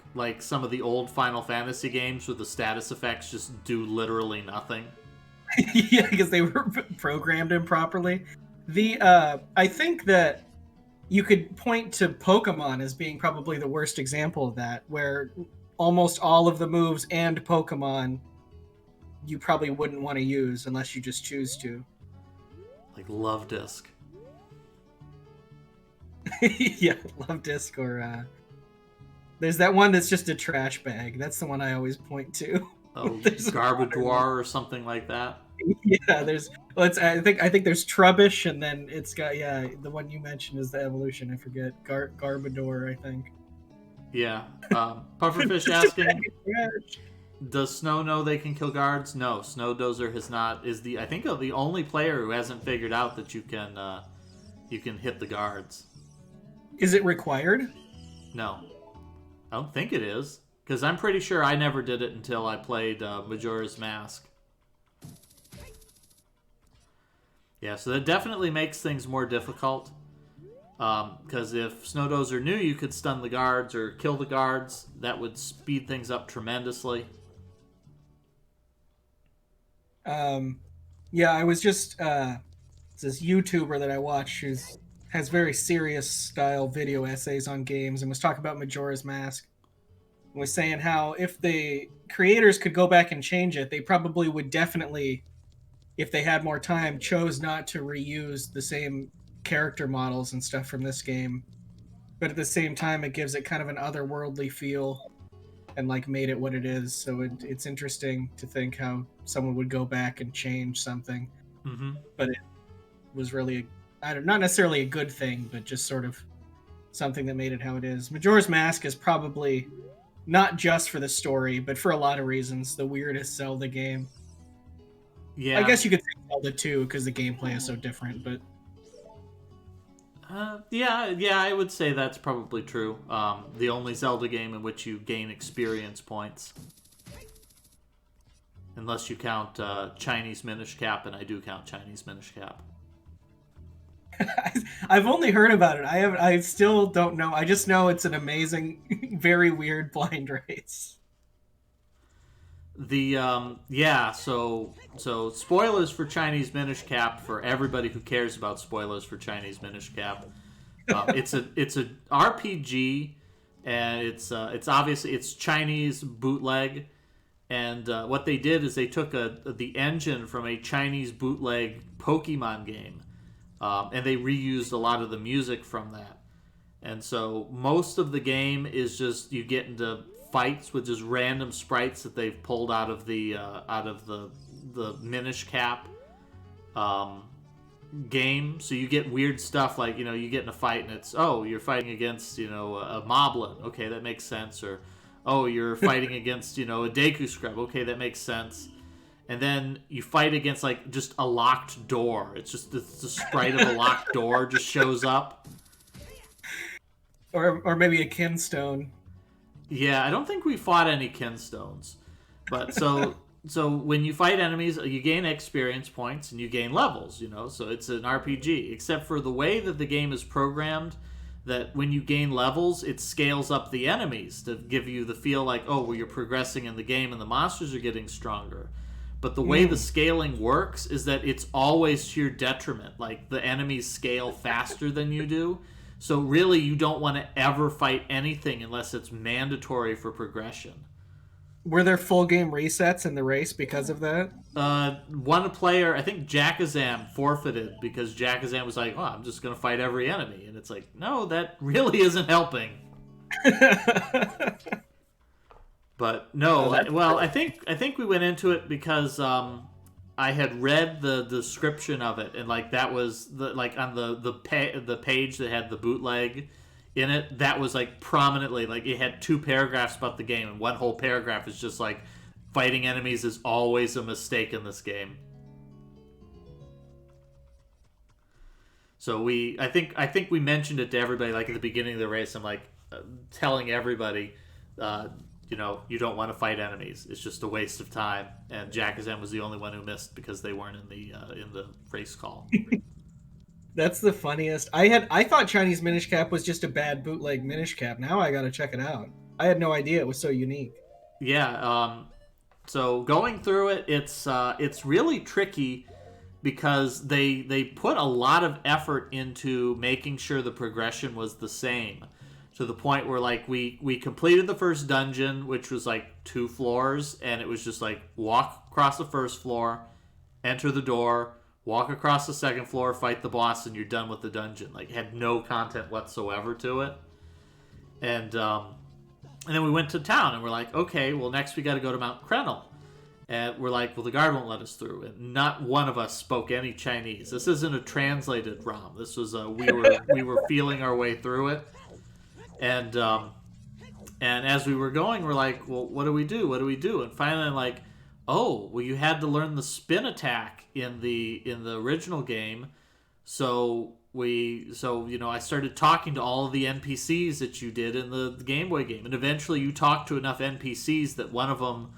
some of the old Final Fantasy games where the status effects just do literally nothing. Yeah, because they were programmed improperly. I think that you could point to Pokemon as being probably the worst example of that, where almost all of the moves and Pokemon you probably wouldn't want to use unless you just choose to. Like Love Disc. Yeah, Love Disc, or there's that one that's just a trash bag. That's the one I always point to. Oh, Garbadoir or something like that. Yeah, I think there's Trubbish, and then it's got the one you mentioned is the evolution. I forget Garbodor, I think. Yeah, Pufferfish asking, does Snow know they can kill guards? No, Snowdozer has not. I think the only player who hasn't figured out that you can hit the guards. Is it required? No, I don't think it is, because I'm pretty sure I never did it until I played Majora's Mask. Yeah, so that definitely makes things more difficult. Because if Snowdozer knew you could stun the guards or kill the guards, that would speed things up tremendously. Yeah, I was just this YouTuber that I watch who has very serious style video essays on games and was talking about Majora's Mask. And was saying how if the creators could go back and change it, they probably would definitely, if they had more time, chose not to reuse the same character models and stuff from this game. But at the same time, it gives it kind of an otherworldly feel and like made it what it is. So it's interesting to think how someone would go back and change something. Mm-hmm. But it was really, not necessarily a good thing, but just sort of something that made it how it is. Majora's Mask is probably, not just for the story, but for a lot of reasons, the weirdest Zelda game. Yeah, I guess you could say Zelda 2 because the gameplay is so different, but yeah, I would say that's probably true. The only Zelda game in which you gain experience points. unless you count Chinese Minish Cap, and I do count Chinese Minish Cap. I've only heard about it. I still don't know. I just know it's an amazing, very weird blind race. So spoilers for Chinese Minish Cap for everybody who cares about spoilers for Chinese Minish Cap. It's a RPG, and it's obviously it's Chinese bootleg, and what they did is they took the engine from a Chinese bootleg Pokemon game, and they reused a lot of the music from that. And so most of the game is just you get into fights with just random sprites that they've pulled out of the Minish Cap game. So you get weird stuff like, you get in a fight and it's, oh, you're fighting against, a Moblin. Okay, that makes sense. Or, oh, you're fighting against, a Deku Scrub. Okay, that makes sense. And then you fight against like just a locked door. It's just the sprite of a locked door just shows up. Or maybe a Kinstone. Yeah, I don't think we fought any Kinstones. But so when you fight enemies, you gain experience points and you gain levels, So it's an RPG, except for the way that the game is programmed, that when you gain levels, it scales up the enemies to give you the feel like, oh, well, you're progressing in the game and the monsters are getting stronger. But the way the scaling works is that it's always to your detriment. Like, the enemies scale faster than you do. So really, you don't want to ever fight anything unless it's mandatory for progression. Were there full game resets in the race because of that? One player, I think Jackazam, forfeited because Jackazam was like, oh, I'm just going to fight every enemy. And it's like, no, that really isn't helping. But no, I think we went into it because I had read the description of it, and like that was on the page that had the bootleg in it. That was like prominently, like it had 2 paragraphs about the game, and one whole paragraph is just like fighting enemies is always a mistake in this game. So I think we mentioned it to everybody like at the beginning of the race. I'm like telling everybody. You don't want to fight enemies. It's just a waste of time. And Jackazam was the only one who missed because they weren't in the race call. That's the funniest. I thought Chinese Minish Cap was just a bad bootleg Minish Cap. Now I gotta check it out. I had no idea it was so unique. Yeah. So going through it, it's really tricky because they put a lot of effort into making sure the progression was the same. To the point where, like, we completed the first dungeon, which was, like, 2 floors, and it was just, like, walk across the first floor, enter the door, walk across the second floor, fight the boss, and you're done with the dungeon. Like, it had no content whatsoever to it. And then we went to town, and we're like, okay, well, next we got to go to Mount Krenel. And we're like, well, the guard won't let us through. And not one of us spoke any Chinese. This isn't a translated ROM. This was, we were feeling our way through it. And as we were going, we're like, well, what do we do? What do we do? And finally, I'm like, oh, well, you had to learn the spin attack in the original game. So I started talking to all of the NPCs that you did in the Game Boy game. And eventually you talk to enough NPCs that one of them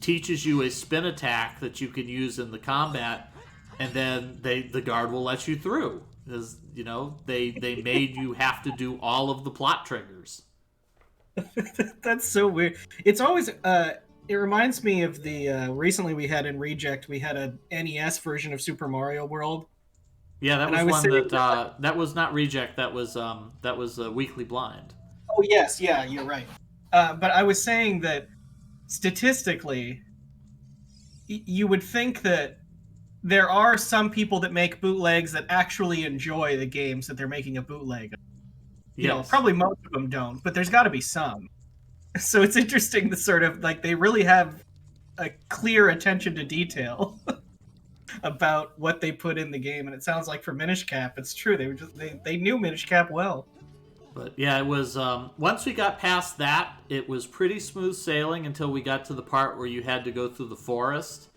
teaches you a spin attack that you can use in the combat. And then the guard will let you through. Because, they made you have to do all of the plot triggers. That's so weird. It's always, it reminds me of the, recently we had in Reject, we had a NES version of Super Mario World. Yeah, that was one that was not Reject, that was Weekly Blind. Oh, yes, yeah, you're right. But I was saying that, statistically, you would think that there are some people that make bootlegs that actually enjoy the games that they're making a bootleg of. Yes. Probably most of them don't, but there's got to be some. So it's interesting to sort of, like, they really have a clear attention to detail about what they put in the game. And it sounds like for Minish Cap, it's true. They knew Minish Cap well. But yeah, it was, once we got past that, it was pretty smooth sailing until we got to the part where you had to go through the forest.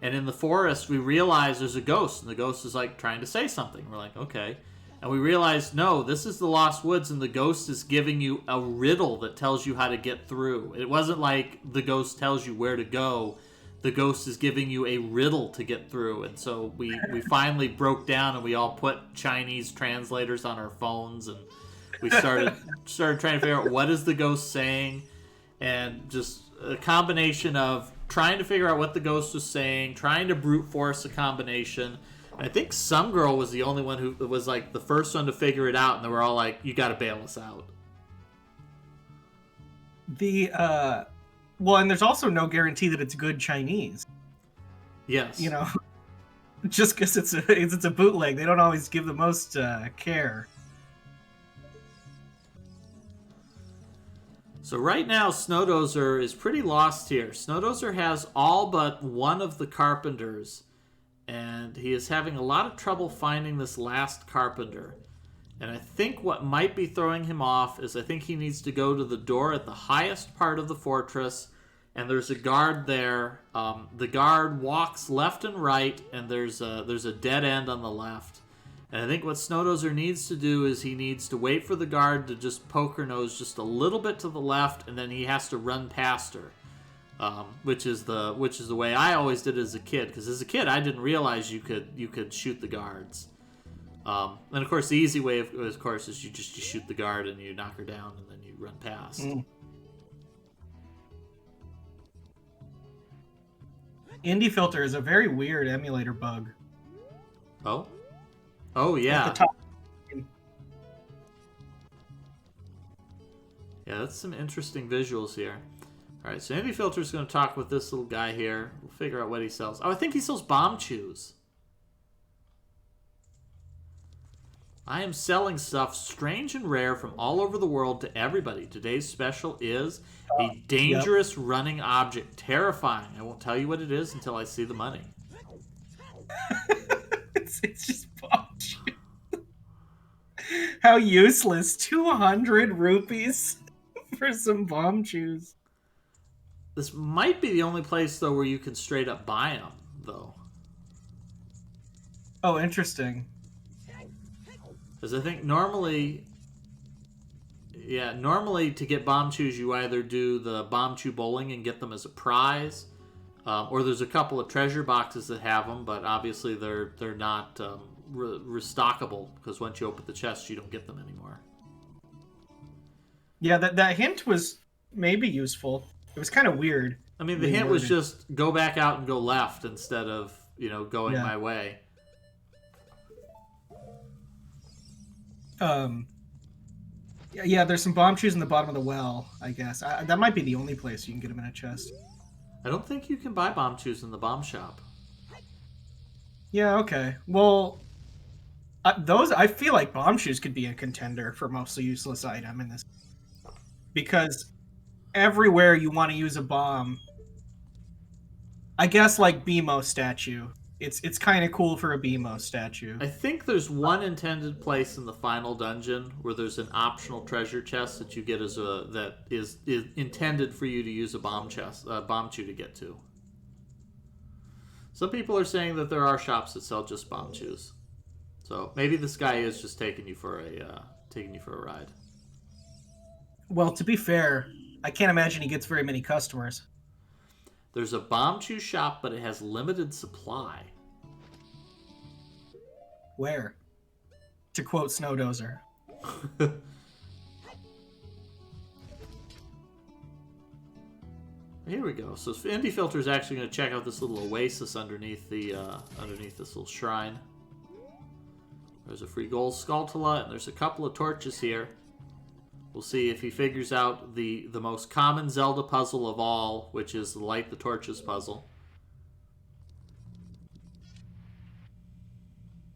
And in the forest, we realized there's a ghost, and the ghost is, like, trying to say something. We're like, okay. And we realized, no, this is the Lost Woods, and the ghost is giving you a riddle that tells you how to get through. It wasn't like the ghost tells you where to go. the ghost is giving you a riddle to get through. And so we finally broke down and we all put Chinese translators on our phones, and we started trying to figure out what is the ghost saying, and just a combination of trying to figure out what the ghost was saying, trying to brute force a combination. I think some girl was the only one who was like the first one to figure it out, and they were all like, "You got to bail us out." Well, and there's also no guarantee that it's good Chinese. Yes. You know, just because it's a bootleg, they don't always give the most care. So right now, Snowdozer is pretty lost here. Snowdozer has all but one of the carpenters, and he is having a lot of trouble finding this last carpenter. And I think what might be throwing him off is I think he needs to go to the door at the highest part of the fortress, and there's a guard there. The guard walks left and right, and there's a dead end on the left. And I think what Snowdozer needs to do is he needs to wait for the guard to just poke her nose just a little bit to the left, and then he has to run past her, which is the way I always did as a kid. Because as a kid, I didn't realize you could shoot the guards. And of course, the easy way, of course, is you shoot the guard and you knock her down and then you run past. Indie Filter is a very weird emulator bug. Oh yeah. At the top. Yeah, that's some interesting visuals here. All right, so Indie Filter is going to talk with this little guy here. We'll figure out what he sells. Oh, I think he sells bomb chews. I am selling stuff strange and rare from all over the world to everybody. Today's special is a dangerous running object. Terrifying. I won't tell you what it is until I see the money. It's just bomb chews. How useless. 200 rupees for some bomb chews. This might be the only place, though, where you can straight up buy them, though. Oh, interesting. Because I think normally to get bomb chews, you either do the bomb chew bowling and get them as a prize, or there's a couple of treasure boxes that have them, but obviously they're not restockable, because once you open the chest, you don't get them anymore. Yeah, that hint was maybe useful. It was kind of weird. I mean, the hint was just go back out and go left instead of, going my way. Yeah, there's some bomb chews in the bottom of the well, I guess. That might be the only place you can get them in a chest. I don't think you can buy bomb chews in the bomb shop. Yeah, okay. Well, I feel like bomb chews could be a contender for mostly useless item in this. Because everywhere you want to use a bomb, I guess like BMO statue. It's kind of cool for a BMO statue. I think there's one intended place in the final dungeon where there's an optional treasure chest that you get that is intended for you to use a bomb chew to get to. Some people are saying that there are shops that sell just bomb chews, so maybe this guy is just taking you for a ride. Well, to be fair, I can't imagine he gets very many customers. There's a bomb chew shop, but it has limited supply. Where? To quote Snowdozer. Here we go. So Indie Filter is actually going to check out this little oasis underneath this little shrine. There's a free gold Skulltula, and there's a couple of torches here. We'll see if he figures out the most common Zelda puzzle of all, which is the light the torches puzzle.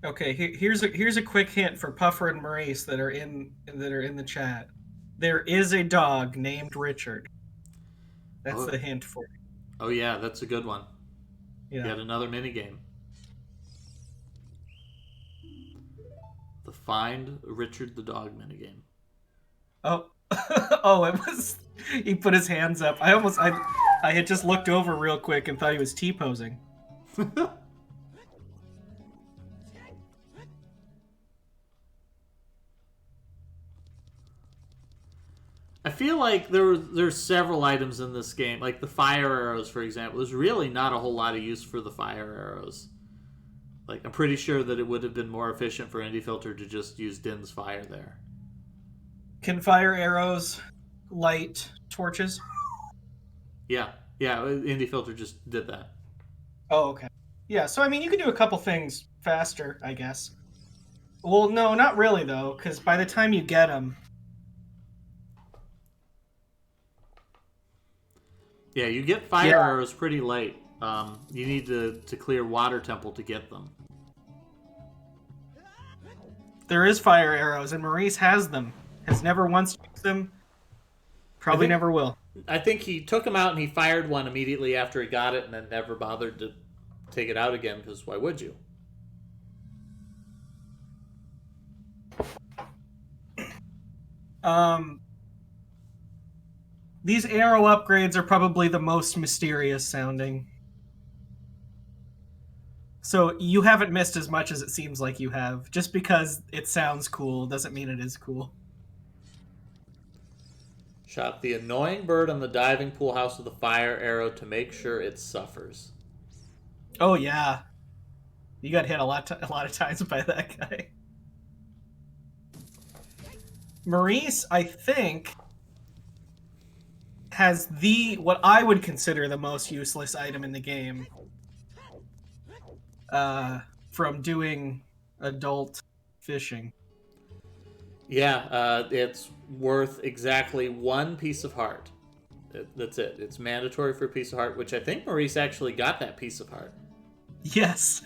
Okay, here's a quick hint for Puffer and Maurice that are in the chat. There is a dog named Richard. That's the hint for it. Oh yeah, that's a good one. Yeah. Yet another minigame. The Find Richard the Dog minigame. Oh, oh! It was. He put his hands up. I had just looked over real quick and thought he was T-posing. I feel like there's several items in this game, like the fire arrows, for example. There's really not a whole lot of use for the fire arrows. Like, I'm pretty sure that it would have been more efficient for Indie Filter to just use Din's fire there. Can fire arrows light torches? Yeah, Indie Filter just did that. Oh, okay. Yeah, so I mean, you can do a couple things faster, I guess. Well, no, not really, though, because by the time you get them... Yeah, you get fire arrows pretty late. You need to clear Water Temple to get them. There is fire arrows, and Maurice has them. Has never once used them. Probably never will. I think he took them out and he fired one immediately after he got it and then never bothered to take it out again, because why would you? These arrow upgrades are probably the most mysterious sounding. So you haven't missed as much as it seems like you have. Just because it sounds cool doesn't mean it is cool. Shot the annoying bird on the diving pool house with a fire arrow to make sure it suffers. Oh yeah, you got hit a lot of times by that guy. Maurice, I think, has what I would consider the most useless item in the game. From doing adult fishing. Yeah, it's worth exactly 1 piece of heart. That's it. It's mandatory for a piece of heart, which I think Maurice actually got that piece of heart. Yes.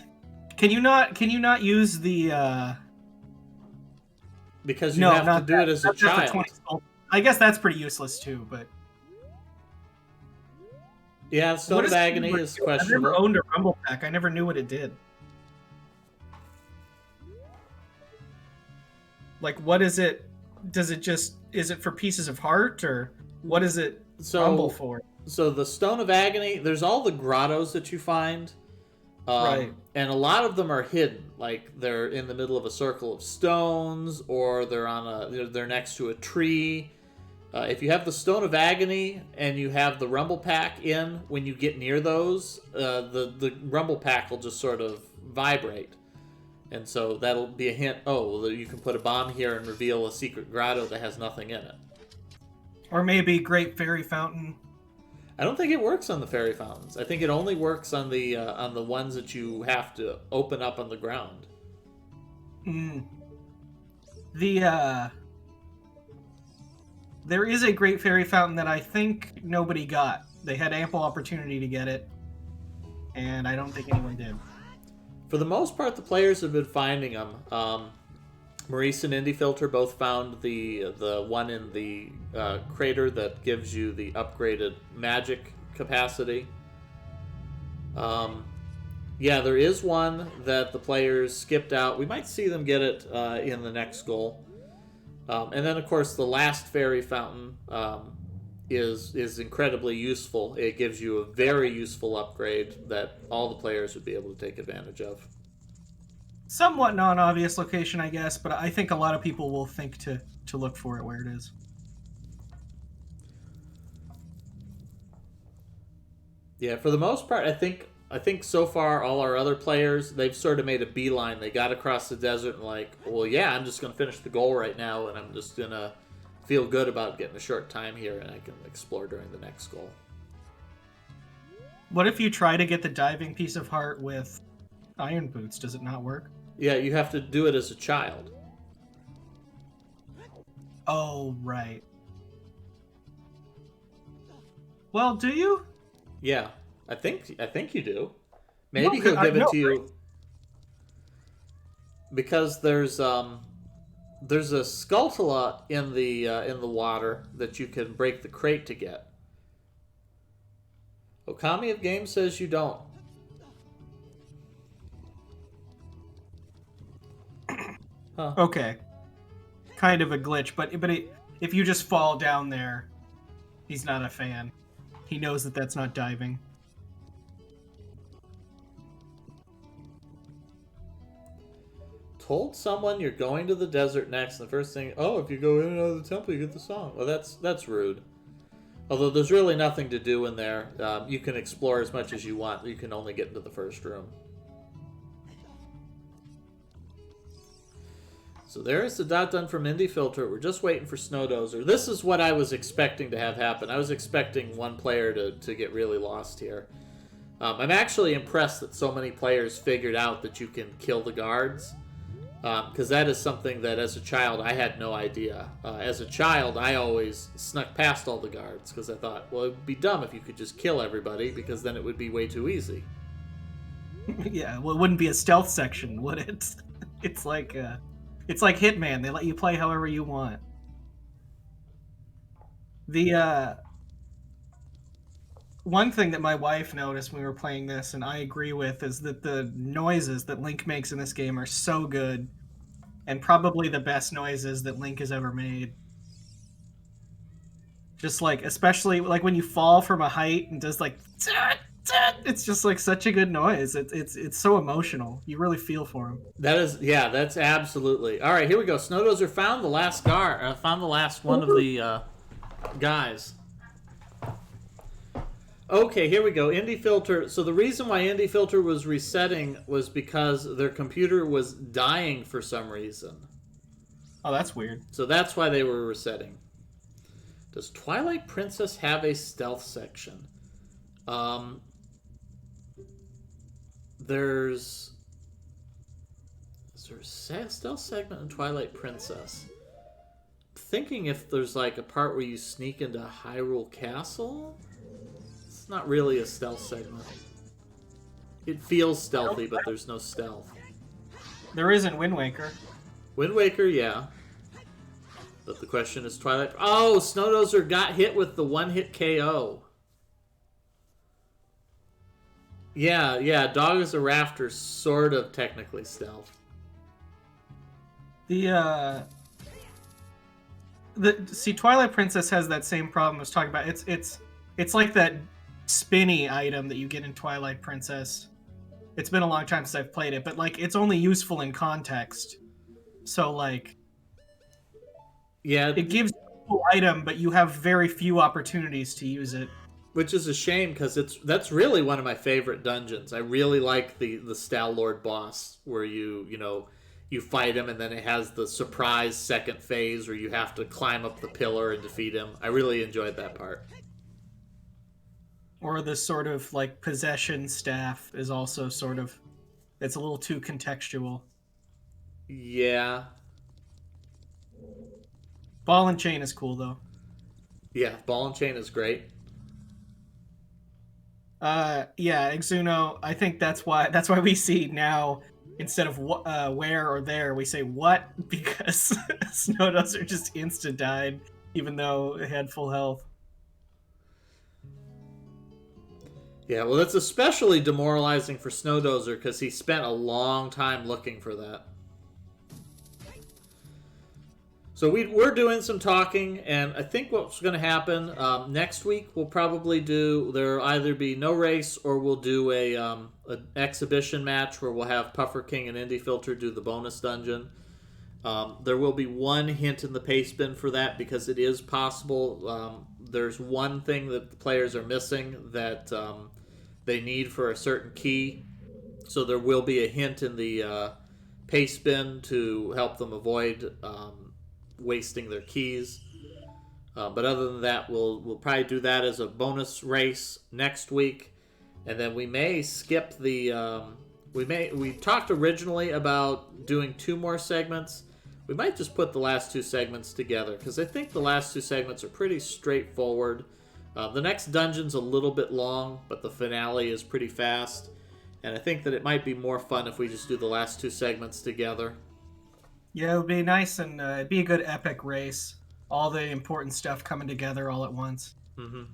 Can you not use the because you have to do it as a child. I guess that's pretty useless too, but yeah, Stone of Agony is questionable. I never owned a Rumble Pack. I never knew what it did. Like, what is it? Is it for pieces of heart, or what is it rumble for? So the Stone of Agony, there's all the grottos that you find. Right. And a lot of them are hidden. Like, they're in the middle of a circle of stones, or they're next to a tree. If you have the Stone of Agony and you have the Rumble Pack in, when you get near those, the Rumble Pack will just sort of vibrate. And so that'll be a hint, you can put a bomb here and reveal a secret grotto that has nothing in it. Or maybe Great Fairy Fountain. I don't think it works on the fairy fountains. I think it only works on the ones that you have to open up on the ground. There is a Great Fairy Fountain that I think nobody got. They had ample opportunity to get it, and I don't think anyone did. For the most part, the players have been finding them. Maurice and Indie Filter both found the one in the crater that gives you the upgraded magic capacity. There is one that the players skipped out. We might see them get it in the next goal. And then, of course, the last fairy fountain is incredibly useful. It gives you a very useful upgrade that all the players would be able to take advantage of. Somewhat non-obvious location, I guess, but I think a lot of people will think to look for it where it is. Yeah, for the most part, I think so far all our other players, they've sort of made a beeline. They got across the desert and I'm just going to finish the goal right now, and I'm just going to feel good about getting a short time here, and I can explore during the next goal. What if you try to get the diving piece of heart with iron boots? Does it not work? Yeah, you have to do it as a child. Oh, right. Well, do you? Yeah, I think you do. Maybe he'll give it to you. Because there's a Skulltula in the water that you can break the crate to get. Okami of Game says you don't. Huh. Okay. Kind of a glitch, but if you just fall down there, he's not a fan. He knows that that's not diving. told someone you're going to the desert next, and the first thing, oh, if you go in and out of the temple, you get the song. Well, that's rude. Although there's really nothing to do in there. You can explore as much as you want. You can only get into the first room. So there's the dot done from Indie Filter. We're just waiting for Snowdozer. This is what I was expecting to have happen. I was expecting one player to get really lost here. I'm actually impressed that so many players figured out that you can kill the guards. Because that is something that as a child I had no idea. As a child I always snuck past all the guards because I thought, well, it would be dumb if you could just kill everybody because then it would be way too easy. Yeah, well, it wouldn't be a stealth section, would it? It's like Hitman. They let you play however you want. The one thing that my wife noticed when we were playing this, and I agree with, is that the noises that Link makes in this game are so good, and probably the best noises that Link has ever made. Just like, especially like when you fall from a height and does like, it's just like such a good noise. It's so emotional. You really feel for him. That is, yeah, that's absolutely. All right, here we go. Snowdozer found the last found the last one of the guys. Okay, here we go. Indie Filter. So the reason why Indie Filter was resetting was because their computer was dying for some reason. Oh, that's weird. So that's why they were resetting. Does Twilight Princess have a stealth section? Is there a stealth segment in Twilight Princess? I'm thinking if there's like a part where you sneak into Hyrule Castle? It's not really a stealth segment. It feels stealthy, but there's no stealth. There is in Wind Waker. Wind Waker, yeah. But the question is Twilight... Oh, Snowdozer got hit with the one-hit KO. Yeah, Dog is a Rafter, sort of technically stealth. See, Twilight Princess has that same problem I was talking about. It's like that spinny item that you get in Twilight Princess. It's been a long time since I've played it, but like it's only useful in context. So like, yeah, it gives you a cool item, but you have very few opportunities to use it. Which is a shame because that's really one of my favorite dungeons. I really like the Stal-Lord boss where you fight him and then it has the surprise second phase where you have to climb up the pillar and defeat him. I really enjoyed that part. Or the sort of like possession staff is also sort of, it's a little too contextual. Yeah. Ball and chain is cool though. Yeah, ball and chain is great. Yeah, Exuno, I think that's why we see now, instead of where or there, we say what, because Snowdozer just insta died, even though it had full health. Yeah, well, that's especially demoralizing for Snowdozer because he spent a long time looking for that. So we're doing some talking, and I think what's going to happen next week, we'll probably there'll either be no race or we'll do an exhibition match where we'll have Puffer King and Indie Filter do the bonus dungeon. There will be one hint in the pace bin for that because it is possible. There's one thing that the players are missing that they need for a certain key. So there will be a hint in the pace bin to help them avoid wasting their keys. But other than that, we'll probably do that as a bonus race next week. And then we may skip the... we talked originally about doing 2 more segments. We might just put the last 2 segments together because I think the last 2 segments are pretty straightforward. The next dungeon's a little bit long, but the finale is pretty fast. And I think that it might be more fun if we just do the last 2 segments together. Yeah, it would be nice, and it'd be a good epic race. All the important stuff coming together all at once. Mm-hmm.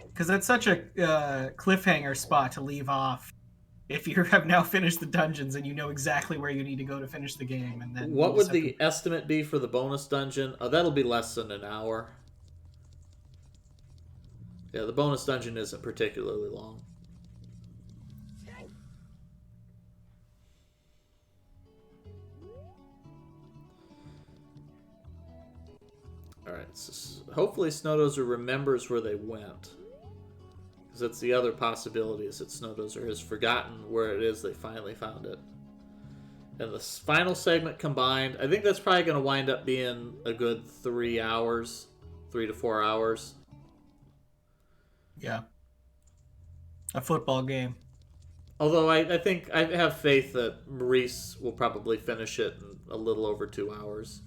Because that's such a cliffhanger spot to leave off. If you have now finished the dungeons and you know exactly where you need to go to finish the game. And then what would the estimate be for the bonus dungeon? Oh, that'll be less than an hour. Yeah, the bonus dungeon isn't particularly long. Alright, so hopefully Snowdozer remembers where they went. Because that's the other possibility, is that Snowdozer has forgotten where it is they finally found it. And the final segment combined, I think that's probably going to wind up being a good 3 hours. 3 to 4 hours. Yeah. A football game. Although I think I have faith that Maurice will probably finish it in a little over 2 hours.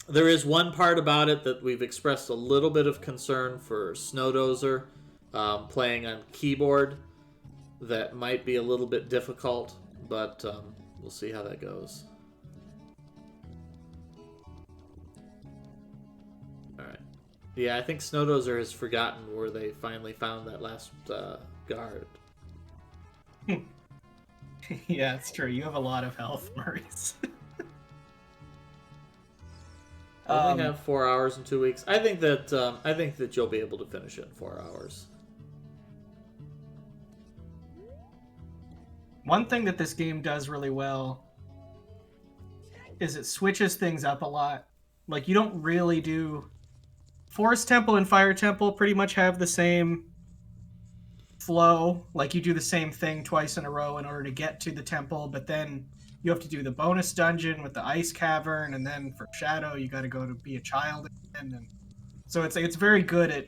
There is one part about it that we've expressed a little bit of concern for Snowdozer playing on keyboard. That might be a little bit difficult, but we'll see how that goes. Alright. Yeah, I think Snowdozer has forgotten where they finally found that last guard. Yeah, it's true. You have a lot of health, Maurice. I only have 4 hours in 2 weeks. I think that you'll be able to finish it in 4 hours. One thing that this game does really well is it switches things up a lot. Like, you don't really do... Forest Temple and Fire Temple pretty much have the same flow. Like, you do the same thing twice in a row in order to get to the temple, but then you have to do the bonus dungeon with the ice cavern, and then for Shadow, you got to go to be a child again. And so it's very good at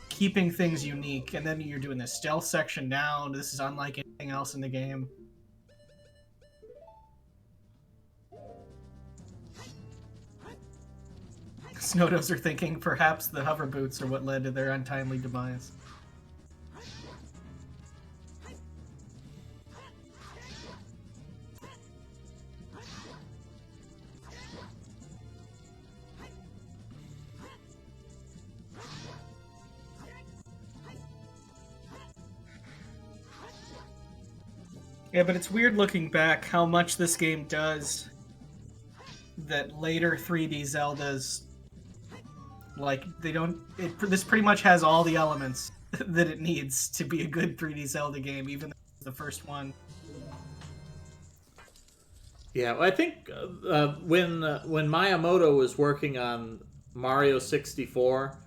keeping things unique. And then you're doing the stealth section now. This is unlike anything else in the game. Snowdozer thinking perhaps the hover boots are what led to their untimely demise. Yeah, but it's weird looking back how much this game does that later 3D Zeldas, like, they don't... this pretty much has all the elements that it needs to be a good 3D Zelda game, even though it's the first one. Yeah, well, I think when Miyamoto was working on Mario 64,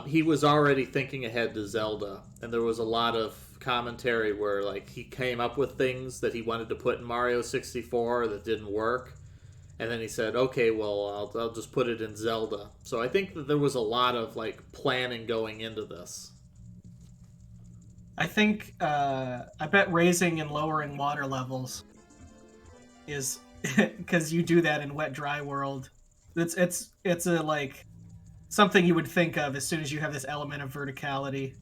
he was already thinking ahead to Zelda, and there was a lot of commentary where like he came up with things that he wanted to put in Mario 64 that didn't work, and then he said, "Okay, well, I'll just put it in Zelda." So I think that there was a lot of like planning going into this. I think I bet raising and lowering water levels is because you do that in Wet Dry World. It's a like something you would think of as soon as you have this element of verticality.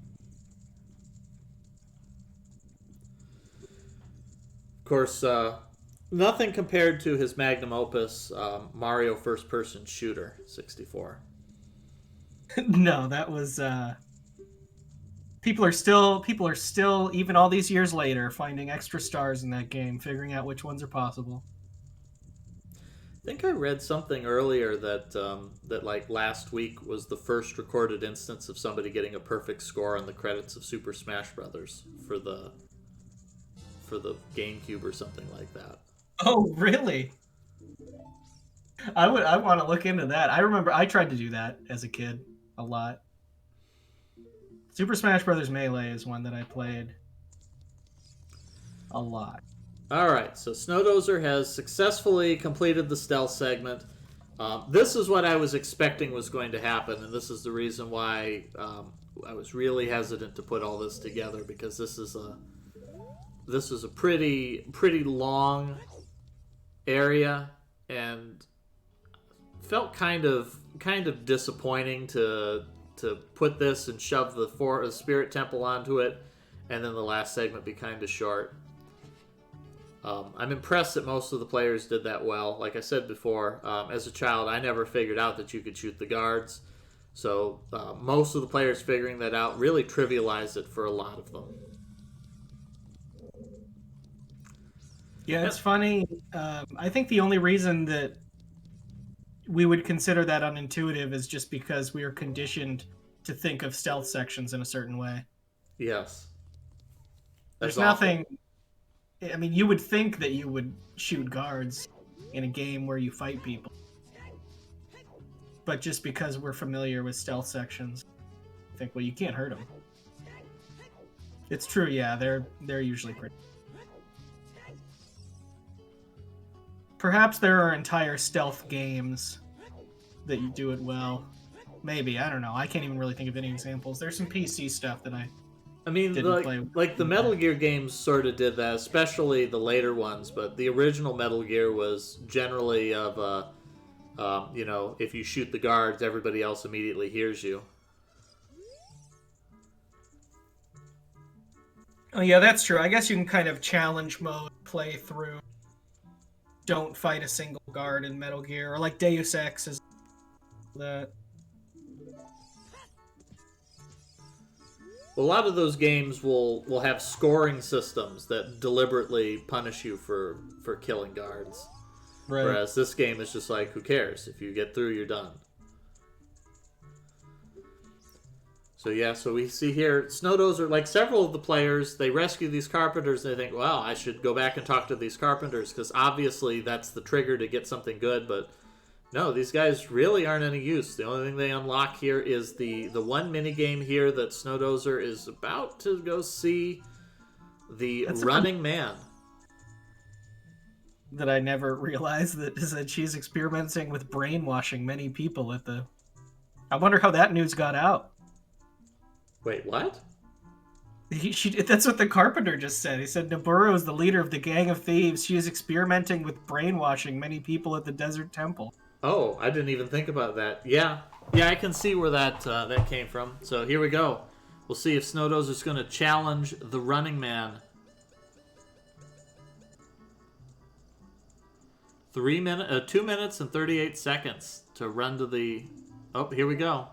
Of course, nothing compared to his magnum opus, Mario First Person Shooter 64. No, that was people are still even all these years later finding extra stars in that game, figuring out which ones are possible. I think I read something earlier that that like last week was the first recorded instance of somebody getting a perfect score on the credits of Super Smash Brothers for the GameCube or something like that. Oh, really? I want to look into that. I remember I tried to do that as a kid a lot. Super Smash Brothers Melee is one that I played a lot. All right, so Snowdozer has successfully completed the stealth segment. This is what I was expecting was going to happen, and this is the reason why I was really hesitant to put all this together, because this is a pretty long area, and felt kind of disappointing to put this and shove the Spirit Temple onto it, and then the last segment be kind of short. I'm impressed that most of the players did that well. Like I said before, as a child, I never figured out that you could shoot the guards. So most of the players figuring that out really trivialized it for a lot of them. Yeah, it's funny. I think the only reason that we would consider that unintuitive is just because we are conditioned to think of stealth sections in a certain way. Yes. There's nothing... I mean, you would think that you would shoot guards in a game where you fight people. but just because we're familiar with stealth sections, I think, well, you can't hurt them. It's true, yeah, they're usually pretty. Perhaps there are entire stealth games that you do it well. Maybe, I don't know. I can't even really think of any examples. There's some PC stuff that I mean, didn't play. Like the Metal Gear games sort of did that, especially the later ones. But the original Metal Gear was generally of you know, if you shoot the guards, everybody else immediately hears you. Oh yeah, that's true. I guess you can kind of challenge mode play through. Don't fight a single guard in Metal Gear, or like Deus Ex is that. A lot of those games will have scoring systems that deliberately punish you for killing guards. Right. Whereas this game is just like, who cares? If you get through, you're done. So yeah, so we see here, Snowdozer, like several of the players, they rescue these carpenters and they think, well, I should go back and talk to these carpenters because obviously that's the trigger to get something good, but no, these guys really aren't any use. The only thing they unlock here is the one minigame here that Snowdozer is about to go see the running man. That I never realized that she's experimenting with brainwashing many people at the... I wonder how that news got out. Wait, what? That's what the carpenter just said. He said Noburo is the leader of the gang of thieves. She is experimenting with brainwashing many people at the desert temple. Oh, I didn't even think about that. Yeah, I can see where that came from. So here we go. We'll see if Snowdozer's going to challenge the running man. 2 minutes and 38 seconds to run to the... Oh, here we go.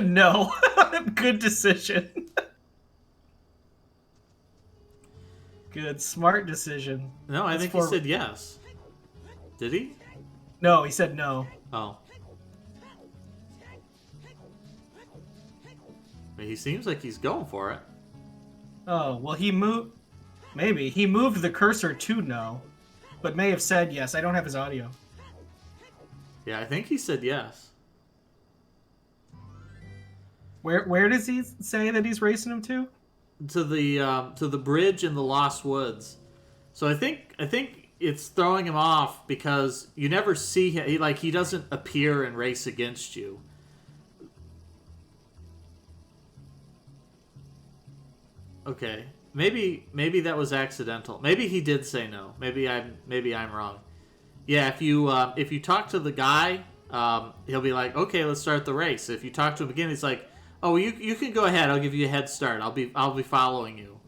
No. Good decision. Good, smart decision. No, I think he said yes. Did he? No, he said no. Oh. I mean, he seems like he's going for it. Oh, well, he moved... Maybe. He moved the cursor to no, but may have said yes. I don't have his audio. Yeah, I think he said yes. Where does he say that he's racing him to? To the bridge in the Lost Woods. So I think it's throwing him off because you never see him. He doesn't appear and race against you. Okay, maybe that was accidental. Maybe he did say no. Maybe I'm wrong. Yeah, if you talk to the guy, he'll be like, okay, let's start the race. If you talk to him again, he's like, oh, you can go ahead. I'll give you a head start. I'll be following you.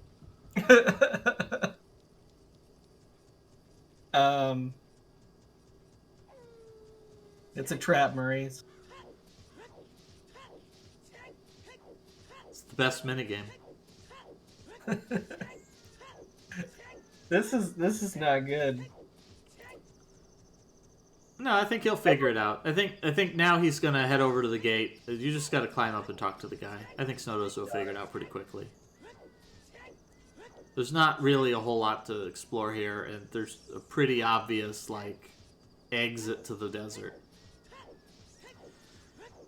It's a trap, Maurice. It's the best minigame. This is not good. No, I think he'll figure it out. I think now he's gonna head over to the gate. You just gotta climb up and talk to the guy. I think Snowdozer will figure it out pretty quickly. There's not really a whole lot to explore here, and there's a pretty obvious exit to the desert.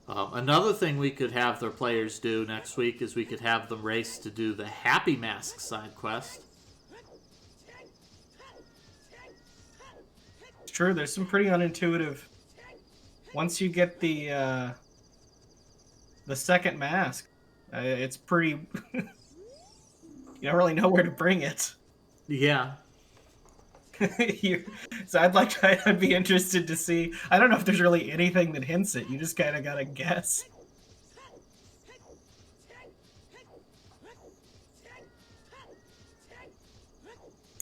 Another thing we could have their players do next week is we could have them race to do the Happy Mask side quest. It's true, there's some pretty unintuitive... Once you get the second mask, it's pretty... You don't really know where to bring it. Yeah. So I'd be interested to see. I don't know if there's really anything that hints it. You just kind of gotta guess.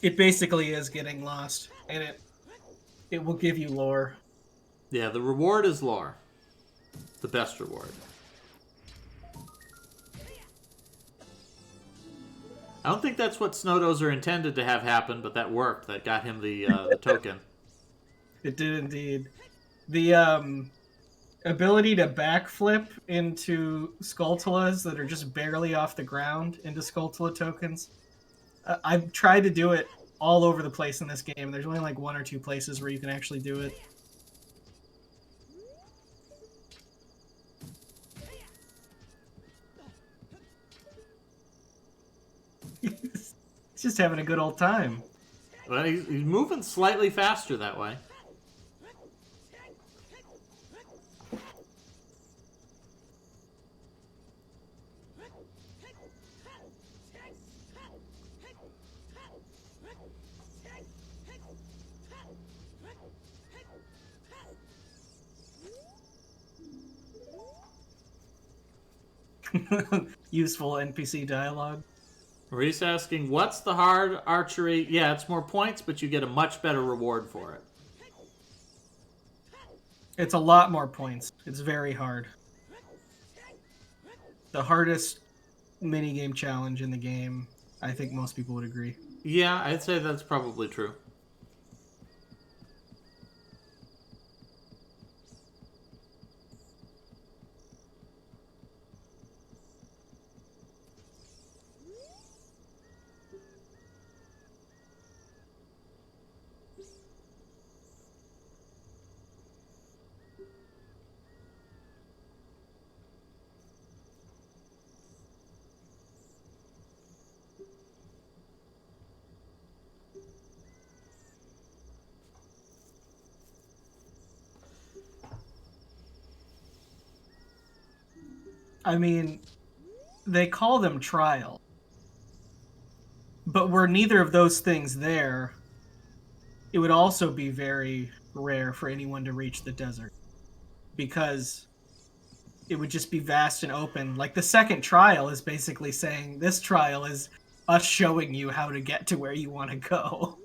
It basically is getting lost, and it will give you lore. Yeah, the reward is lore. The best reward. I don't think that's what Snowdozer intended to have happen, but that worked. That got him the token. It did indeed. The ability to backflip into Skulltulas that are just barely off the ground into Skulltula tokens. I've tried to do it all over the place in this game. There's only 1 or 2 places where you can actually do it. He's just having a good old time. Well, he's moving slightly faster that way. Useful NPC dialogue. Maurice asking, what's the hard archery? Yeah, it's more points, but you get a much better reward for it. It's a lot more points. It's very hard. The hardest minigame challenge in the game. I think most people would agree. Yeah, I'd say that's probably true. I mean, they call them trial. But were neither of those things there, it would also be very rare for anyone to reach the desert. Because it would just be vast and open. Like, the second trial is basically saying, this trial is us showing you how to get to where you want to go.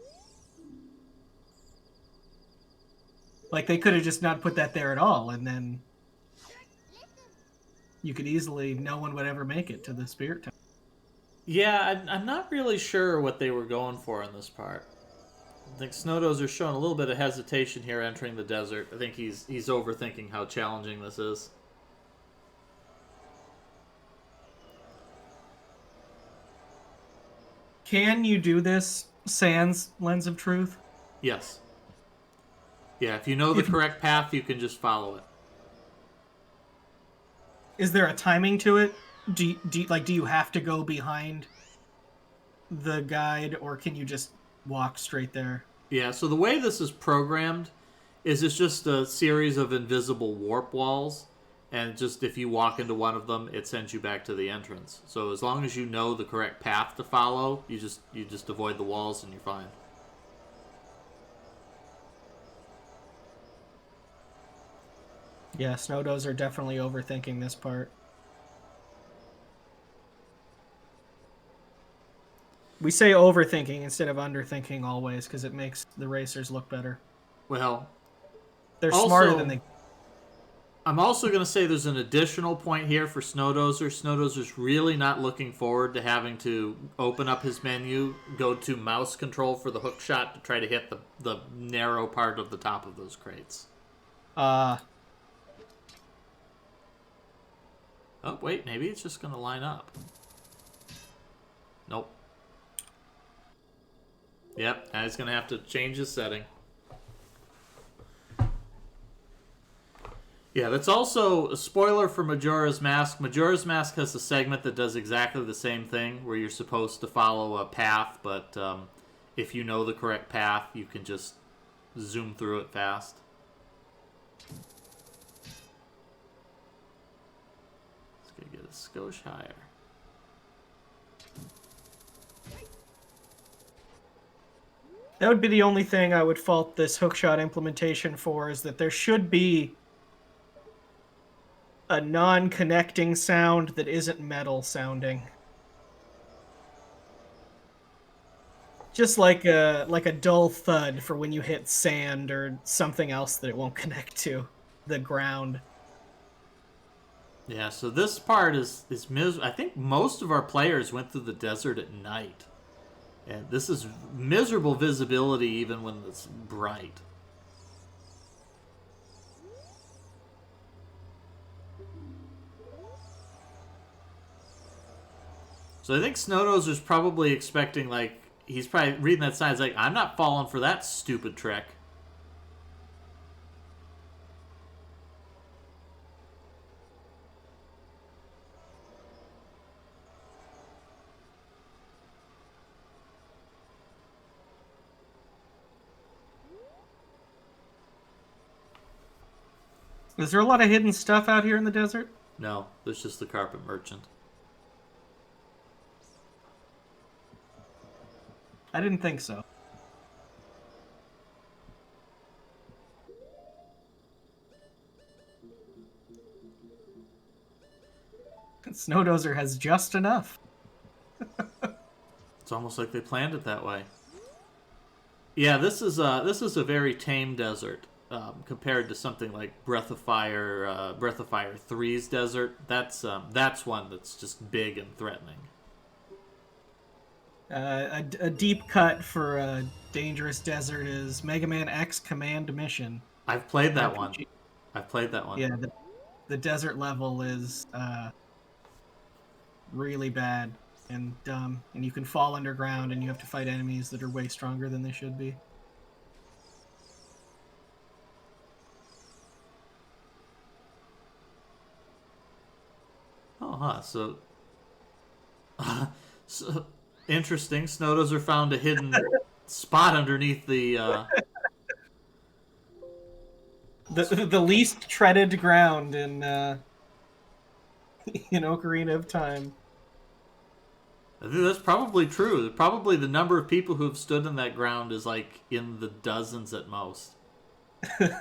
Like, they could have just not put that there at all, and then you could easily, no one would ever make it to the Spirit Temple. Yeah, I'm not really sure what they were going for in this part. I think Snowdozer's showing a little bit of hesitation here entering the desert. I think he's overthinking how challenging this is. Can you do this sans Lens of Truth? Yes. Yeah, if you know the correct path, you can just follow it. Is there a timing to it? Do you have to go behind the guide, or can you just walk straight there? Yeah, so the way this is programmed is it's just a series of invisible warp walls, and just if you walk into one of them, it sends you back to the entrance. So as long as you know the correct path to follow, you just avoid the walls and you're fine. Yeah, Snowdoes are definitely overthinking this part. We say overthinking instead of underthinking always, because it makes the racers look better. Well, They're also, smarter than they... I'm also going to say there's an additional point here for Snowdozer. Snowdozer's really not looking forward to having to open up his menu, go to mouse control for the hook shot to try to hit the narrow part of the top of those crates. Oh, wait, maybe it's just going to line up. Nope. Yep, now he's going to have to change his setting. Yeah, that's also a spoiler for Majora's Mask. Majora's Mask has a segment that does exactly the same thing, where you're supposed to follow a path, but if you know the correct path, you can just zoom through it fast. Let's get a skosh higher. That would be the only thing I would fault this hookshot implementation for, is that there should be a non-connecting sound that isn't metal sounding. Just like a dull thud for when you hit sand or something else that it won't connect to the ground. Yeah, so this part is miserable. I think most of our players went through the desert at night. And this is miserable visibility even when it's bright. So I think Snowdozer's probably expecting, like, he's probably reading that sign. He's like, I'm not falling for that stupid trick. Is there a lot of hidden stuff out here in the desert? No, there's just the carpet merchant. I didn't think so. Snowdozer has just enough. It's almost like they planned it that way. Yeah, this is a very tame desert compared to something like Breath of Fire 3's desert. That's one that's just big and threatening. A deep cut for a dangerous desert is Mega Man X Command Mission. I've played that RPG. one. I've played that one. Yeah, the desert level is really bad and dumb, and you can fall underground, and you have to fight enemies that are way stronger than they should be. Oh, huh. So interesting. Snowdozer found a hidden spot underneath the. The least treaded ground in in Ocarina of Time. I think that's probably true. Probably the number of people who have stood in that ground is like in the dozens at most. It's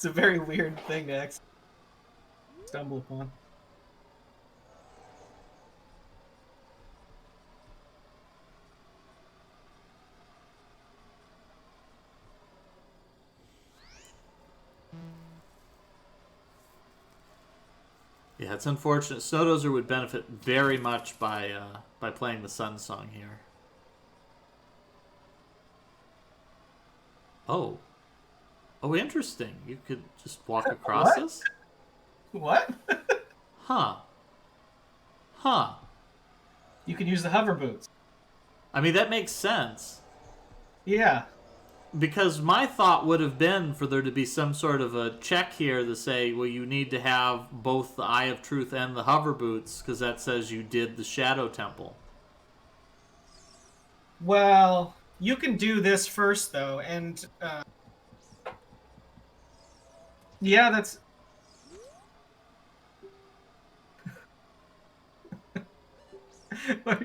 a very weird thing to stumble upon. Yeah, it's unfortunate. Snowdozer would benefit very much by playing the Sun Song here. Oh. Oh, interesting. You could just walk across What? this? What? Huh. Huh. You can use the hover boots. I mean, that makes sense. Yeah. Because my thought would have been for there to be some sort of a check here to say, well, you need to have both the Eye of Truth and the hover boots, because that says you did the Shadow Temple. Well, you can do this first, though, and yeah, that's.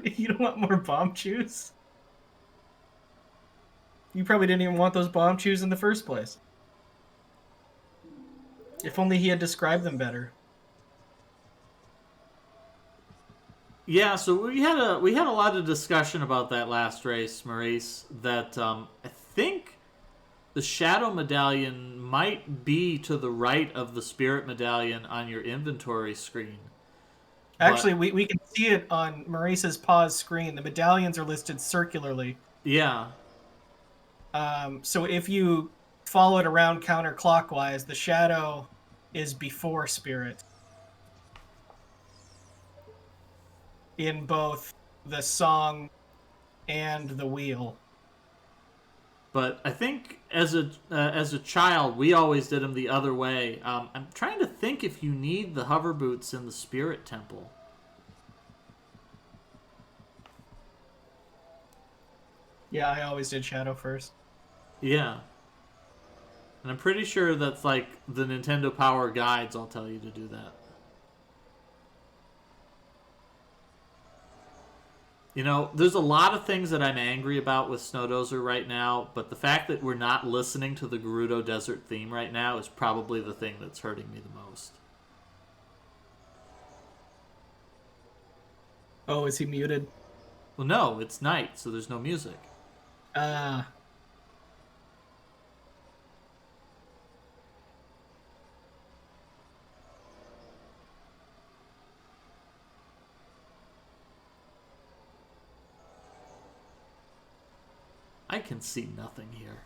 You don't want more bomb chews? You probably didn't even want those bomb chews in the first place. If only he had described them better. Yeah, so we had a lot of discussion about that last race, Maurice. That I think the Shadow Medallion might be to the right of the Spirit Medallion on your inventory screen. Actually, we can see it on Maurice's pause screen. The medallions are listed circularly. Yeah. So if you follow it around counterclockwise, the shadow is before Spirit. In both the song and the wheel. But I think as a child, we always did them the other way. I'm trying to think if you need the hover boots in the Spirit Temple. Yeah, I always did Shadow first. Yeah. And I'm pretty sure that's like the Nintendo Power guides all tell you to do that. You know, there's a lot of things that I'm angry about with Snowdozer right now, but the fact that we're not listening to the Gerudo Desert theme right now is probably the thing that's hurting me the most. Oh, is he muted? Well, no, it's night, so there's no music. Ah. I can see nothing here.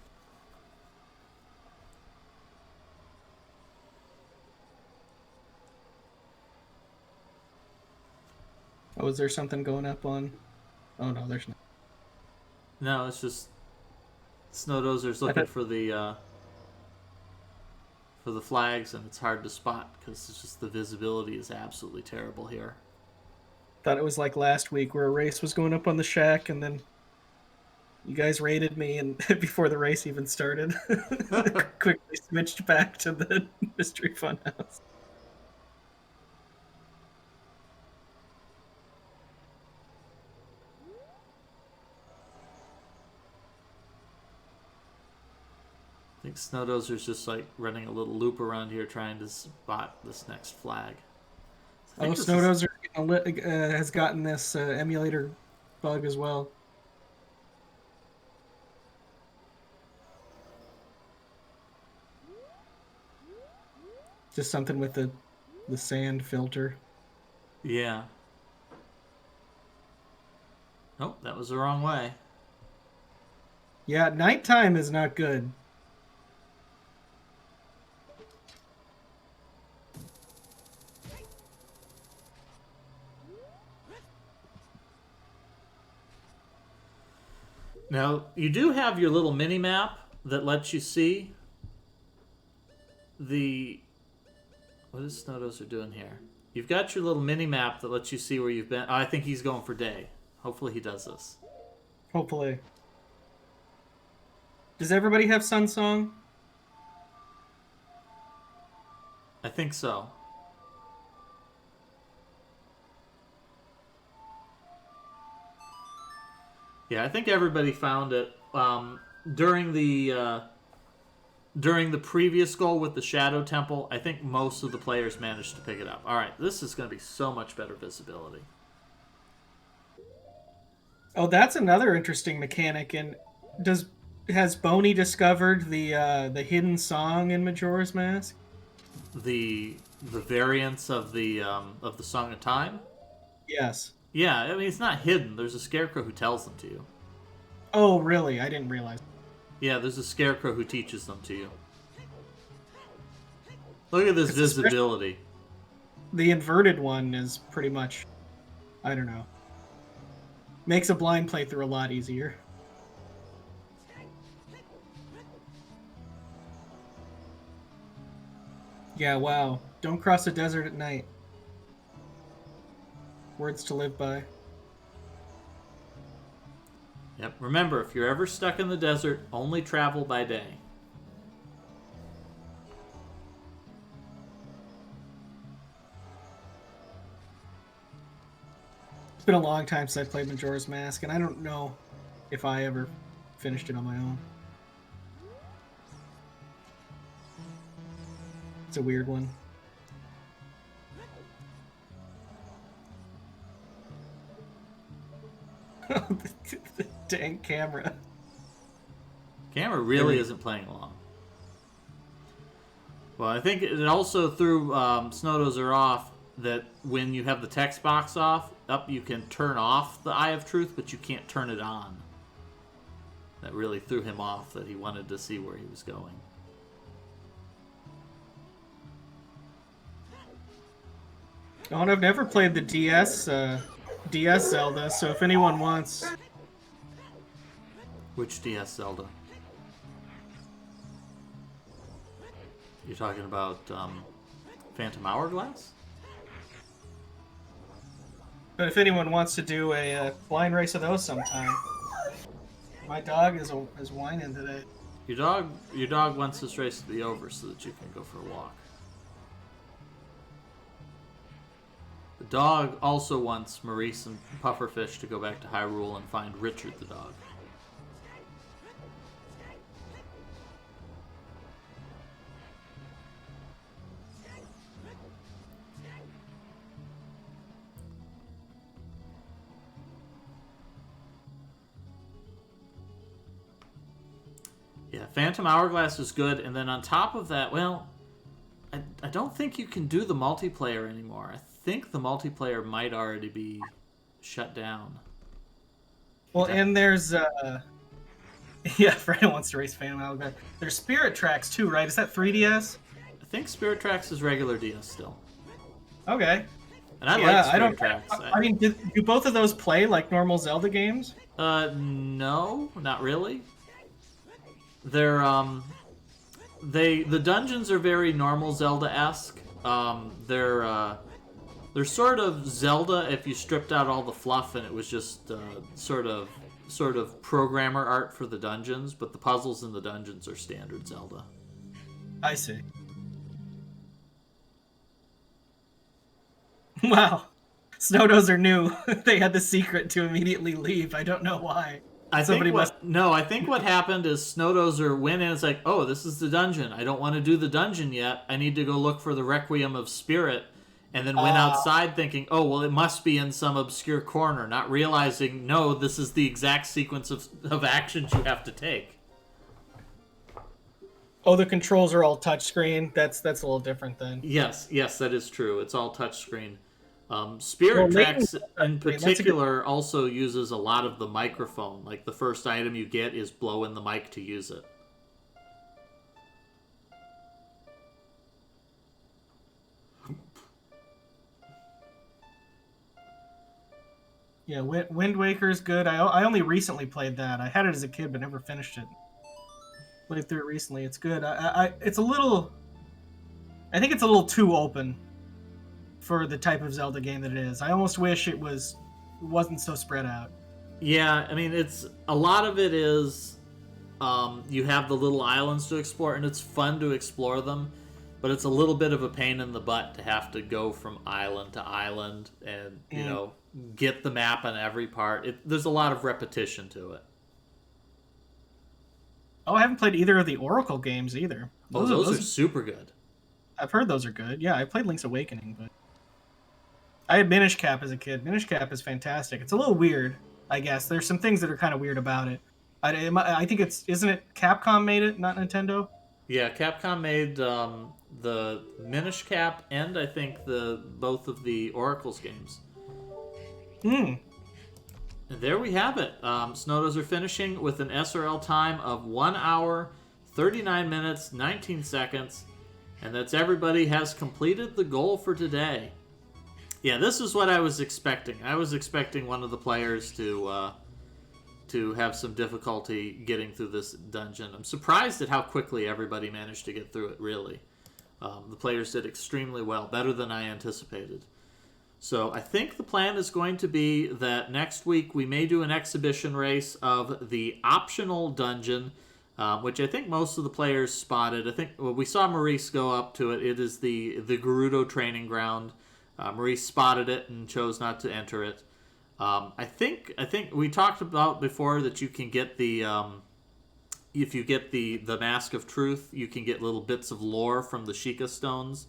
Oh, is there something going up on... Oh, no, there's not. No, it's just Snowdozer's looking for the flags, and it's hard to spot because it's just the visibility is absolutely terrible here. Thought it was like last week where a race was going up on the shack, and then You guys raided me, and before the race even started, quickly switched back to the Mystery Funhouse. I think Snowdozer's just like running a little loop around here trying to spot this next flag. Oh, Snowdozer has gotten this emulator bug as well. Just something with the sand filter. Yeah. Oh, that was the wrong way. Yeah, nighttime is not good. Now, you do have your little mini map that lets you see the... What is Snowdozer doing here? You've got your little mini map that lets you see where you've been. Oh, I think he's going for day. Hopefully he does this. Hopefully. Does everybody have Sun Song? I think so. Yeah, I think everybody found it during the previous goal with the Shadow Temple. I think most of the players managed to pick it up. All right, this is going to be so much better visibility. Oh, that's another interesting mechanic. And has Boney discovered the hidden song in Majora's Mask? The variants of the Song of Time? Yes. Yeah, I mean it's not hidden. There's a scarecrow who tells them to you. Oh, really? I didn't realize. Yeah, there's a scarecrow who teaches them to you. Look at this visibility. The inverted one is pretty much, I don't know, makes a blind playthrough a lot easier. Yeah, wow. Don't cross the desert at night. Words to live by. Yep. Remember, if you're ever stuck in the desert, only travel by day. It's been a long time since I played Majora's Mask, and I don't know if I ever finished it on my own. It's a weird one. The dang camera. Camera really isn't playing along. Well, I think it also threw Snowdozer off that when you have the text box off, you can turn off the Eye of Truth, but you can't turn it on. That really threw him off, that he wanted to see where he was going. Oh, and I've never played the DS Zelda, so if anyone wants... Which DS Zelda? You're talking about Phantom Hourglass? But if anyone wants to do a blind race of those sometime, my dog is whining today. Your dog wants this race to be over so that you can go for a walk. The dog also wants Maurice and Pufferfish to go back to Hyrule and find Richard the dog. Yeah, Phantom Hourglass is good, and then on top of that, well, I don't think you can do the multiplayer anymore. I think the multiplayer might already be shut down. Well, and there's yeah, Fredo wants to race Phantom Hourglass. There's Spirit Tracks too, right? Is that 3DS? I think Spirit Tracks is regular DS still. Okay. And I like Spirit Tracks. I mean, do both of those play like normal Zelda games? No, not really. They're the dungeons are very normal Zelda-esque. They're sort of Zelda if you stripped out all the fluff and it was just sort of sort of programmer art for the dungeons, but the puzzles in the dungeons are standard Zelda. I see. Wow. Snowdoes are new. They had the secret to immediately leave. I don't know why. I think what happened is Snowdozer went in and it's like, oh, this is the dungeon. I don't want to do the dungeon yet. I need to go look for the Requiem of Spirit. And then went outside thinking, oh, well, it must be in some obscure corner, not realizing, no, this is the exact sequence of actions you have to take. Oh, the controls are all touchscreen. That's a little different then. Yes, that is true. It's all touchscreen. Spirit Tracks in particular also uses a lot of the microphone. Like the first item you get is blow in the mic to use it. Yeah, Wind Waker's good. I only recently played that. I had it as a kid, but never finished it. Played through it recently. It's good. It's a little. I think it's a little too open for the type of Zelda game that it is. I almost wish it wasn't so spread out. Yeah, I mean, it's a lot of it is you have the little islands to explore, and it's fun to explore them, but it's a little bit of a pain in the butt to have to go from island to island and you know get the map on every part. There's a lot of repetition to it. Oh, I haven't played either of the Oracle games either. Those are super good. I've heard those are good. Yeah, I played Link's Awakening, but I had Minish Cap as a kid. Minish Cap is fantastic. It's a little weird, I guess. There's some things that are kind of weird about it. I think isn't it Capcom made it, not Nintendo? Yeah, Capcom made the Minish Cap and I think both of the Oracle's games. And there we have it. Snowdoes are finishing with an SRL time of 1 hour, 39 minutes, 19 seconds. And that's everybody has completed the goal for today. Yeah, this is what I was expecting. I was expecting one of the players to have some difficulty getting through this dungeon. I'm surprised at how quickly everybody managed to get through it, really. The players did extremely well, better than I anticipated. So I think the plan is going to be that next week we may do an exhibition race of the optional dungeon, which I think most of the players spotted. I think we saw Maurice go up to it. It is the Gerudo Training Ground. Maurice spotted it and chose not to enter it. I think we talked about before that you can get the if you get the Mask of Truth, you can get little bits of lore from the Sheikah stones.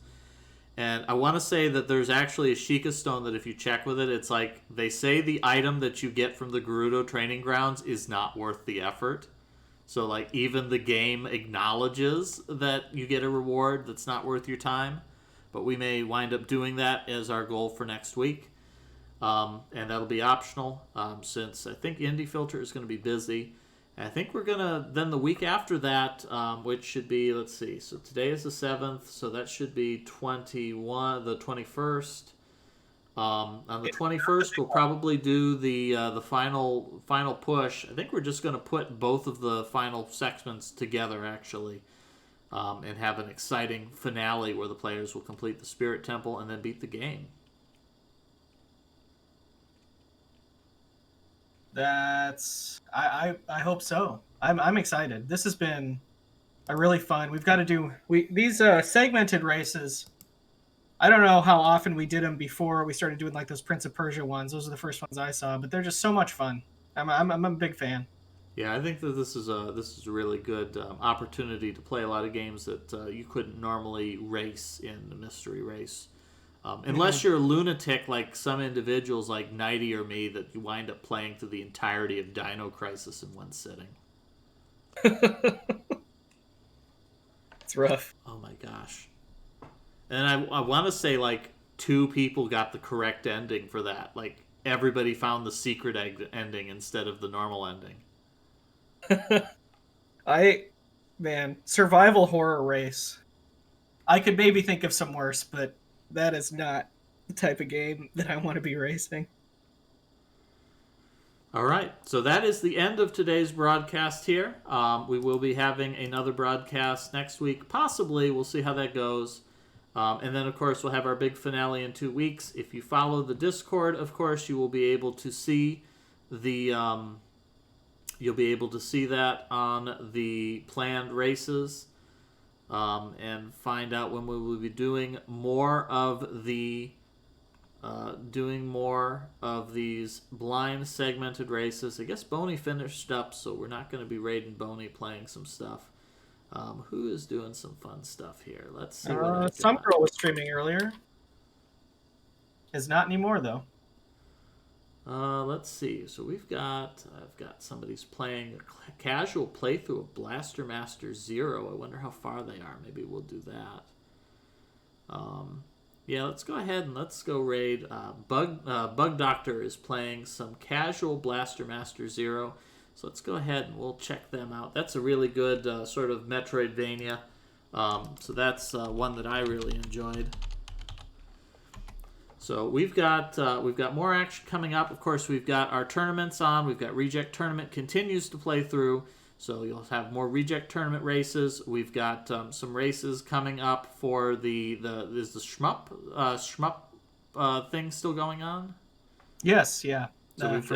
And I want to say that there's actually a Sheikah stone that if you check with it, it's like they say the item that you get from the Gerudo Training Grounds is not worth the effort. So like even the game acknowledges that you get a reward that's not worth your time. But we may wind up doing that as our goal for next week. And that'll be optional since I think Indie Filter is going to be busy. And I think we're going to, then the week after that, which should be, let's see, so today is the 7th, so that should be the 21st. On the 21st, we'll probably do the final push. I think we're just going to put both of the final segments together, actually, and have an exciting finale where the players will complete the Spirit Temple and then beat the game. I hope so. I'm excited. This has been a really fun. We've got to do these segmented races. I don't know how often we did them before we started doing like those Prince of Persia ones. Those are the first ones I saw, but they're just so much fun. I'm a big fan. Yeah, I think that this is a really good opportunity to play a lot of games that you couldn't normally race in the mystery race. Unless you're a lunatic like some individuals like Nighty or me that you wind up playing through the entirety of Dino Crisis in one sitting. It's rough. Oh my gosh. And I want to say like 2 people got the correct ending for that. Like everybody found the secret ending instead of the normal ending. Survival horror race. I could maybe think of some worse, but that is not the type of game that I want to be racing. All right, so that is the end of today's broadcast here. We will be having another broadcast next week, possibly. We'll see how that goes. And then, of course, we'll have our big finale in 2 weeks. If you follow the Discord, of course, you will be able to see the You'll be able to see that on the planned races, and find out when we will be doing more of these blind segmented races. I guess Boney finished up, so we're not going to be raiding Boney, playing some stuff. Who is doing some fun stuff here? Let's see what I Some got. girl was streaming earlier. Is not anymore though. Let's see. So I've got somebody's playing a casual playthrough of Blaster Master Zero. I wonder how far they are. Maybe we'll do that. Yeah, let's go ahead and let's go raid. Bug Doctor is playing some casual Blaster Master Zero. So let's go ahead and we'll check them out. That's a really good sort of Metroidvania. So that's one that I really enjoyed. So we've got more action coming up. Of course, we've got our tournaments on. We've got Reject Tournament continues to play through, so you'll have more Reject Tournament races. We've got some races coming up for is the Shmup thing still going on? Yes, yeah. So we've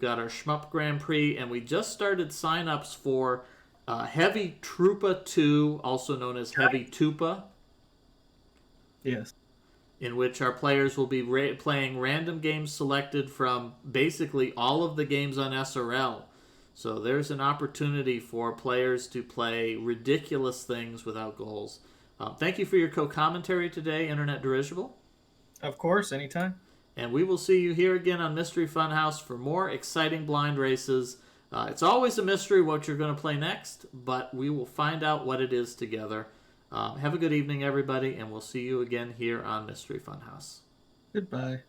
got our Shmup Grand Prix, and we just started sign-ups for Heavy Troopa 2, also known as Heavy Tupa. Yes. In which our players will be playing random games selected from basically all of the games on SRL. So there's an opportunity for players to play ridiculous things without goals. Thank you for your co-commentary today, Internet Dirigible. Of course, anytime. And we will see you here again on Mystery Funhouse for more exciting blind races. It's always a mystery what you're going to play next, but we will find out what it is together. Have a good evening, everybody, and we'll see you again here on Mystery Funhouse. Goodbye.